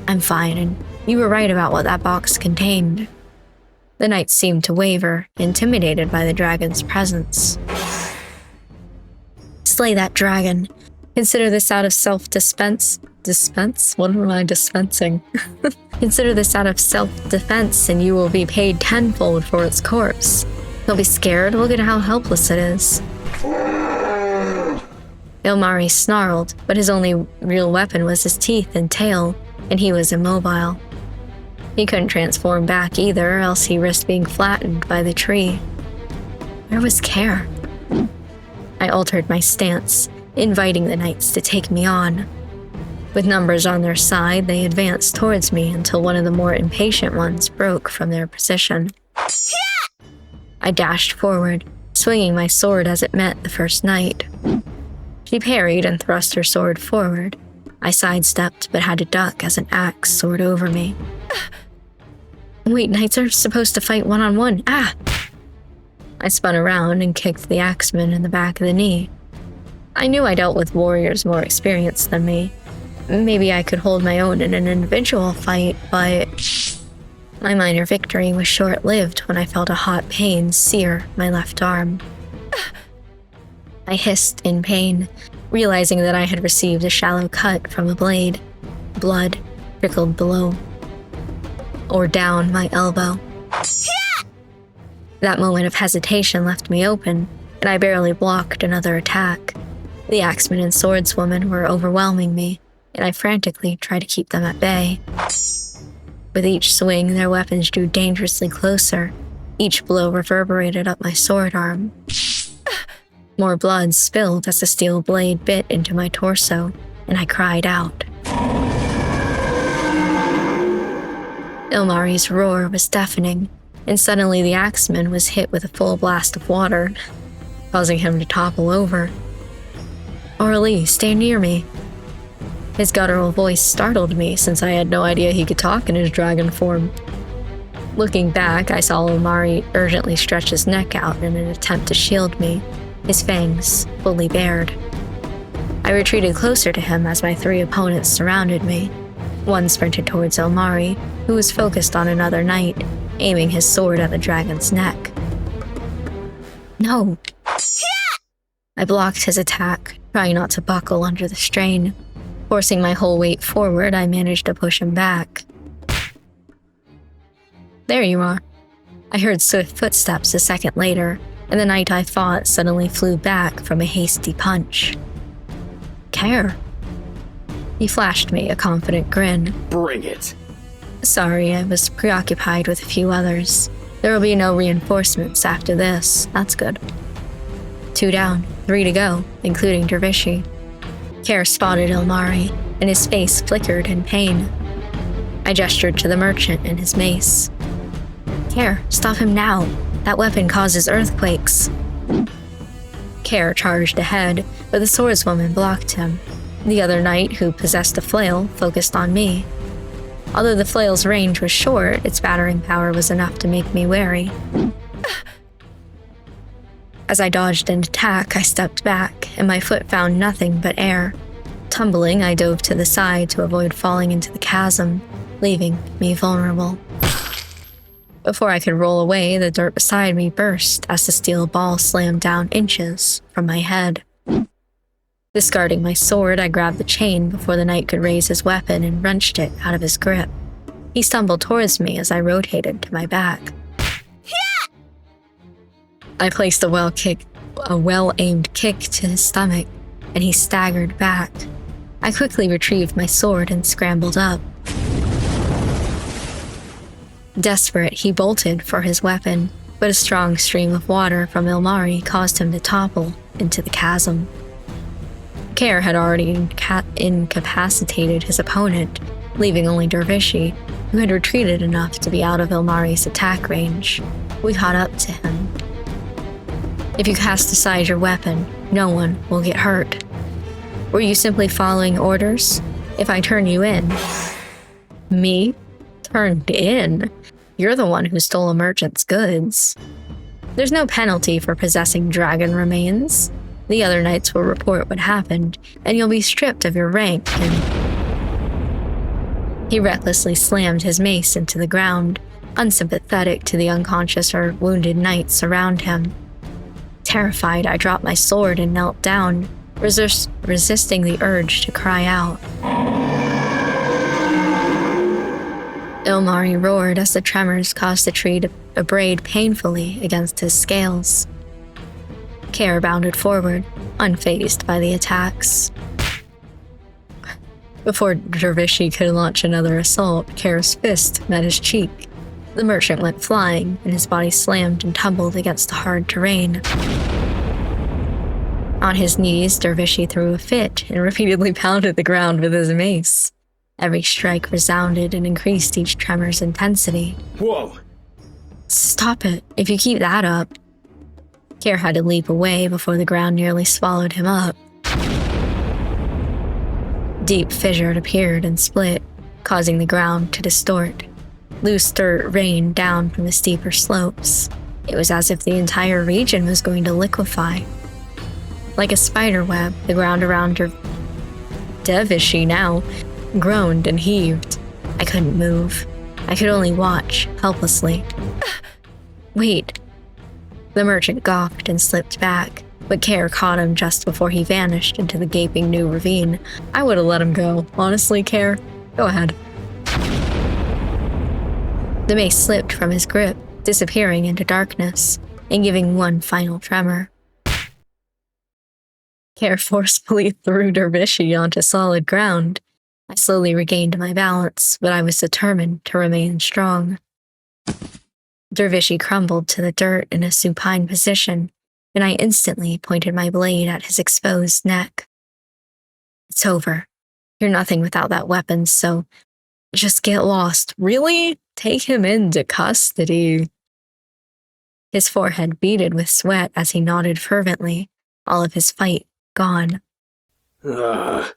I'm fine, and you were right about what that box contained. The knight seemed to waver, intimidated by the dragon's presence. Slay that dragon. Consider this out of self-defense. Dispense? What am I dispensing? Consider this out of self-defense, and you will be paid tenfold for its corpse. Don't be scared. Look at how helpless it is. Ilmari snarled, but his only real weapon was his teeth and tail, and he was immobile. He couldn't transform back either, else he risked being flattened by the tree. Where was Care? I altered my stance, inviting the knights to take me on. With numbers on their side, they advanced towards me until one of the more impatient ones broke from their position. I dashed forward, swinging my sword as it met the first knight. She parried and thrust her sword forward. I sidestepped, but had to duck as an axe soared over me. Wait, knights are supposed to fight one-on-one. Ah! I spun around and kicked the axeman in the back of the knee. I knew I dealt with warriors more experienced than me. Maybe I could hold my own in an individual fight, but my minor victory was short-lived when I felt a hot pain sear my left arm. I hissed in pain, realizing that I had received a shallow cut from a blade. Blood trickled below, or down my elbow. That moment of hesitation left me open, and I barely blocked another attack. The axeman and swordswoman were overwhelming me, and I frantically tried to keep them at bay. With each swing, their weapons drew dangerously closer. Each blow reverberated up my sword arm. More blood spilled as the steel blade bit into my torso, and I cried out. Ilmari's roar was deafening, and suddenly the axeman was hit with a full blast of water, causing him to topple over. Orly, stay near me. His guttural voice startled me since I had no idea he could talk in his dragon form. Looking back, I saw Omari urgently stretch his neck out in an attempt to shield me, his fangs fully bared. I retreated closer to him as my 3 opponents surrounded me. One sprinted towards Omari, who was focused on another knight, aiming his sword at the dragon's neck. No! I blocked his attack, trying not to buckle under the strain. Forcing my whole weight forward, I managed to push him back. There you are. I heard swift footsteps a second later, and the knight I fought suddenly flew back from a hasty punch. Care. He flashed me a confident grin. Bring it. Sorry, I was preoccupied with a few others. There will be no reinforcements after this. That's good. 2 down, 3 to go, including Dervishi. Care spotted Ilmari, and his face flickered in pain. I gestured to the merchant and his mace. Care, stop him now. That weapon causes earthquakes. Care charged ahead, but the swordswoman blocked him. The other knight, who possessed a flail, focused on me. Although the flail's range was short, its battering power was enough to make me wary. As I dodged an attack, I stepped back, and my foot found nothing but air. Tumbling, I dove to the side to avoid falling into the chasm, leaving me vulnerable. Before I could roll away, the dirt beside me burst as the steel ball slammed down inches from my head. Discarding my sword, I grabbed the chain before the knight could raise his weapon and wrenched it out of his grip. He stumbled towards me as I rotated to my back. I placed a well-aimed kick to his stomach, and he staggered back. I quickly retrieved my sword and scrambled up. Desperate, he bolted for his weapon, but a strong stream of water from Ilmari caused him to topple into the chasm. Care had already incapacitated his opponent, leaving only Dervishi, who had retreated enough to be out of Ilmari's attack range. We caught up to him. If you cast aside your weapon, no one will get hurt. Were you simply following orders? If I turn you in... Me? Turned in? You're the one who stole a merchant's goods. There's no penalty for possessing dragon remains. The other knights will report what happened, and you'll be stripped of your rank and... He recklessly slammed his mace into the ground, unsympathetic to the unconscious or wounded knights around him. Terrified, I dropped my sword and knelt down, resisting the urge to cry out. Ilmari roared as the tremors caused the tree to abrade painfully against his scales. Care bounded forward, unfazed by the attacks. Before Dervishi could launch another assault, Care's fist met his cheek. The merchant went flying, and his body slammed and tumbled against the hard terrain. On his knees, Dervishi threw a fit and repeatedly pounded the ground with his mace. Every strike resounded and increased each tremor's intensity. Whoa! Stop it. If you keep that up... Care had to leap away before the ground nearly swallowed him up. Deep fissure appeared and split, causing the ground to distort. Loose dirt rained down from the steeper slopes. It was as if the entire region was going to liquefy. Like a spider web, the ground around Dervishi now groaned and heaved. I couldn't move. I could only watch, helplessly. Wait. The merchant gawked and slipped back, but Care caught him just before he vanished into the gaping new ravine. I would have let him go. Honestly, Care, go ahead. The mace slipped from his grip, disappearing into darkness, and giving one final tremor. Care forcefully threw Dervishi onto solid ground. I slowly regained my balance, but I was determined to remain strong. Dervishi crumbled to the dirt in a supine position, and I instantly pointed my blade at his exposed neck. It's over. You're nothing without that weapon, so just get lost. Really? Take him into custody. His forehead beaded with sweat as he nodded fervently, all of his fight gone. You're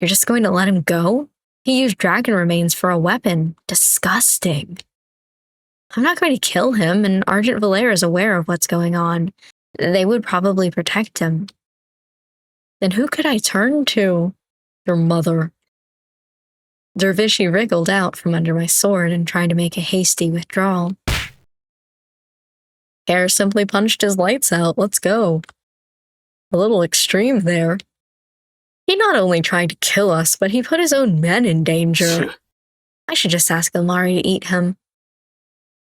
just going to let him go? He used dragon remains for a weapon. Disgusting. I'm not going to kill him, and Argent Valere is aware of what's going on. They would probably protect him. Then who could I turn to? Your mother. Dervishi wriggled out from under my sword and tried to make a hasty withdrawal. Care simply punched his lights out. Let's go. A little extreme there. He not only tried to kill us, but he put his own men in danger. I should just ask Ilmari to eat him.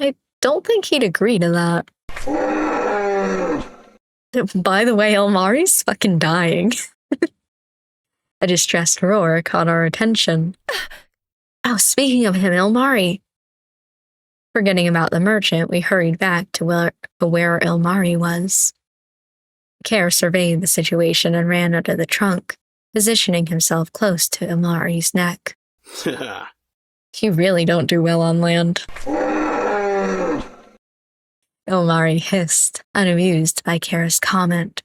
I don't think he'd agree to that. By the way, Ilmari's fucking dying. A distressed roar caught our attention. Oh, speaking of him, Ilmari. Forgetting about the merchant, we hurried back to where Ilmari was. Care surveyed the situation and ran under the trunk, positioning himself close to Ilmari's neck. You really don't do well on land. Ilmari hissed, unamused by Care's comment.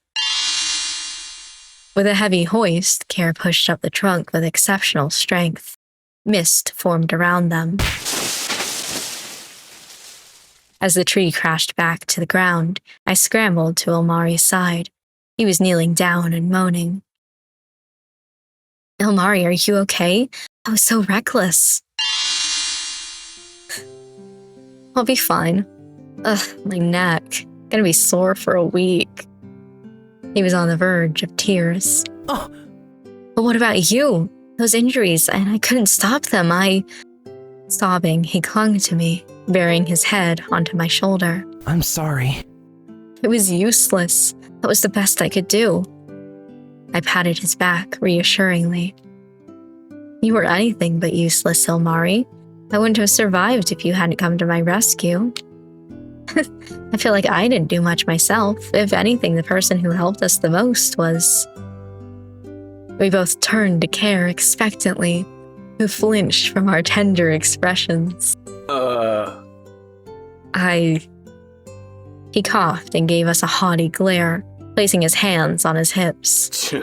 With a heavy hoist, Care pushed up the trunk with exceptional strength. Mist formed around them. As the tree crashed back to the ground, I scrambled to Ilmari's side. He was kneeling down and moaning. Ilmari, are you okay? I was so reckless. I'll be fine. Ugh, my neck. Gonna be sore for a week. He was on the verge of tears. Oh. But what about you? Those injuries, and I couldn't stop them. Sobbing, he clung to me, burying his head onto my shoulder. I'm sorry. It was useless. That was the best I could do. I patted his back reassuringly. You were anything but useless, Ilmari. I wouldn't have survived if you hadn't come to my rescue. I feel like I didn't do much myself. If anything, the person who helped us the most was... We both turned to Care expectantly, who flinched from our tender expressions. He coughed and gave us a haughty glare, placing his hands on his hips.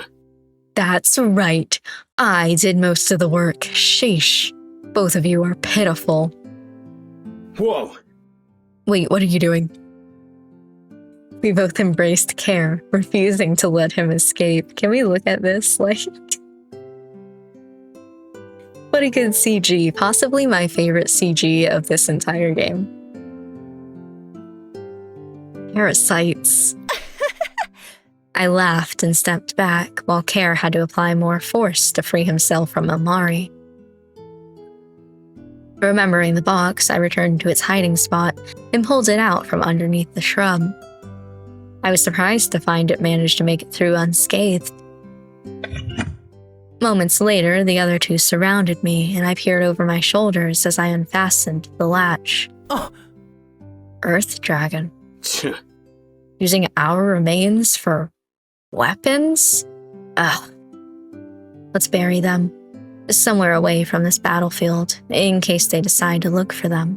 That's right. I did most of the work. Sheesh. Both of you are pitiful. Whoa. Wait, what are you doing? We both embraced Care, refusing to let him escape. Can we look at this? What a good CG. Possibly my favorite CG of this entire game. Parasites. I laughed and stepped back, while Care had to apply more force to free himself from Ilmari. Remembering the box, I returned to its hiding spot and pulled it out from underneath the shrub. I was surprised to find it managed to make it through unscathed. Moments later, the other two surrounded me, and I peered over my shoulders as I unfastened the latch. Oh. Earth Dragon. Using our remains for weapons? Ugh. Let's bury them. Somewhere away from this battlefield, in case they decide to look for them.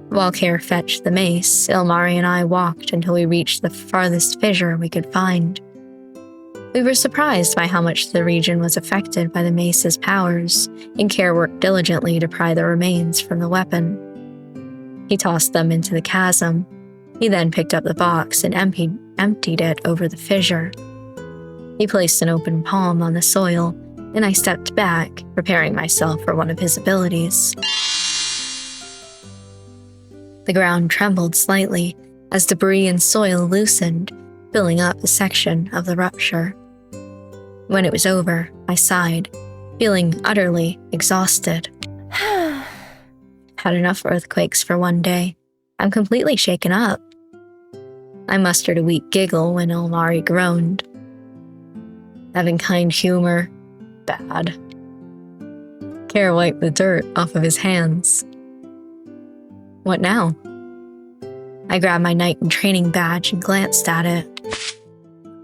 While Care fetched the mace, Ilmari and I walked until we reached the farthest fissure we could find. We were surprised by how much the region was affected by the mace's powers, and Care worked diligently to pry the remains from the weapon. He tossed them into the chasm. He then picked up the box and emptied it over the fissure. He placed an open palm on the soil, and I stepped back, preparing myself for one of his abilities. The ground trembled slightly as debris and soil loosened, filling up a section of the rupture. When it was over, I sighed, feeling utterly exhausted. Had enough earthquakes for one day. I'm completely shaken up. I mustered a weak giggle when Ilmari groaned. Having kind humor. Bad. Care wiped the dirt off of his hands. What now? I grabbed my knight in training badge and glanced at it.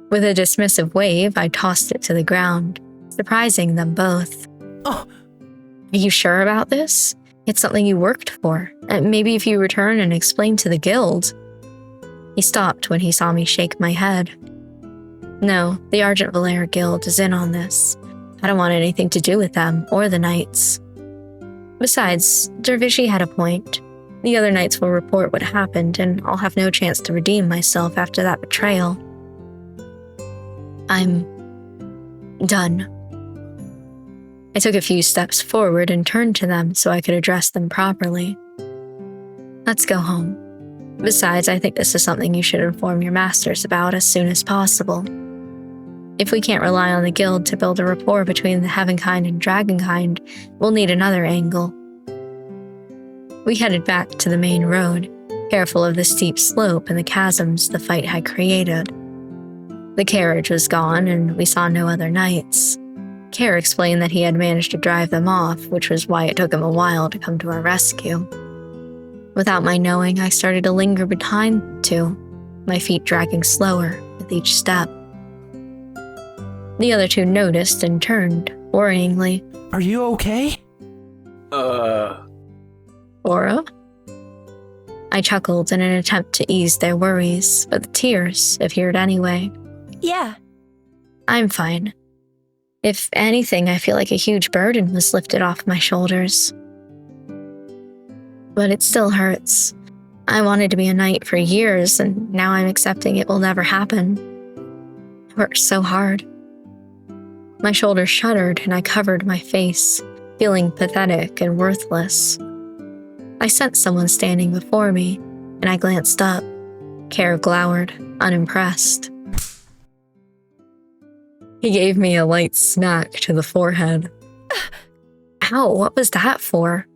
With a dismissive wave, I tossed it to the ground, surprising them both. Oh. Are you sure about this? It's something you worked for. Maybe if you return and explain to the guild. He stopped when he saw me shake my head. No, the Argent Valere Guild is in on this. I don't want anything to do with them or the knights. Besides, Dervishi had a point. The other knights will report what happened, and I'll have no chance to redeem myself after that betrayal. I'm done. I took a few steps forward and turned to them so I could address them properly. Let's go home. Besides, I think this is something you should inform your masters about as soon as possible. If we can't rely on the guild to build a rapport between the Heavenkind and Dragonkind, we'll need another angle. We headed back to the main road, careful of the steep slope and the chasms the fight had created. The carriage was gone, and we saw no other knights. Kerr explained that he had managed to drive them off, which was why it took him a while to come to our rescue. Without my knowing, I started to linger behind the two, my feet dragging slower with each step. The other two noticed and turned, worryingly. Are you okay? Aura? I chuckled in an attempt to ease their worries, but the tears appeared anyway. Yeah. I'm fine. If anything, I feel like a huge burden was lifted off my shoulders. But it still hurts. I wanted to be a knight for years, and now I'm accepting it will never happen. It hurts so hard. My shoulders shuddered and I covered my face, feeling pathetic and worthless. I sensed someone standing before me, and I glanced up. Kerr glowered, unimpressed. He gave me a light smack to the forehead. Ow, what was that for?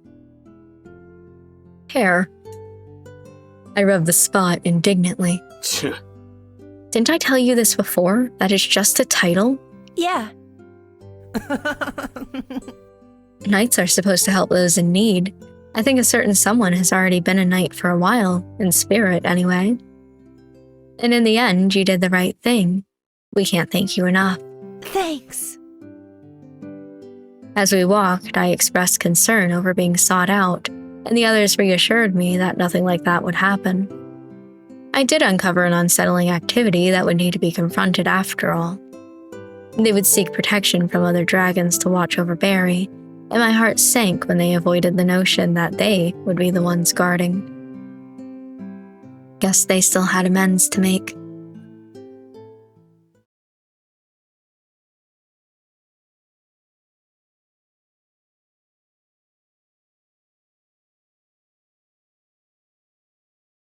Kerr. I rubbed the spot indignantly. Didn't I tell you this before? That it's just a title? Yeah. Knights are supposed to help those in need. I think a certain someone has already been a knight for a while, in spirit anyway. And in the end, you did the right thing. We can't thank you enough. Thanks. As we walked, I expressed concern over being sought out, and the others reassured me that nothing like that would happen. I did uncover an unsettling activity that would need to be confronted after all. They would seek protection from other dragons to watch over Barry, and my heart sank when they avoided the notion that they would be the ones guarding. Guess they still had amends to make.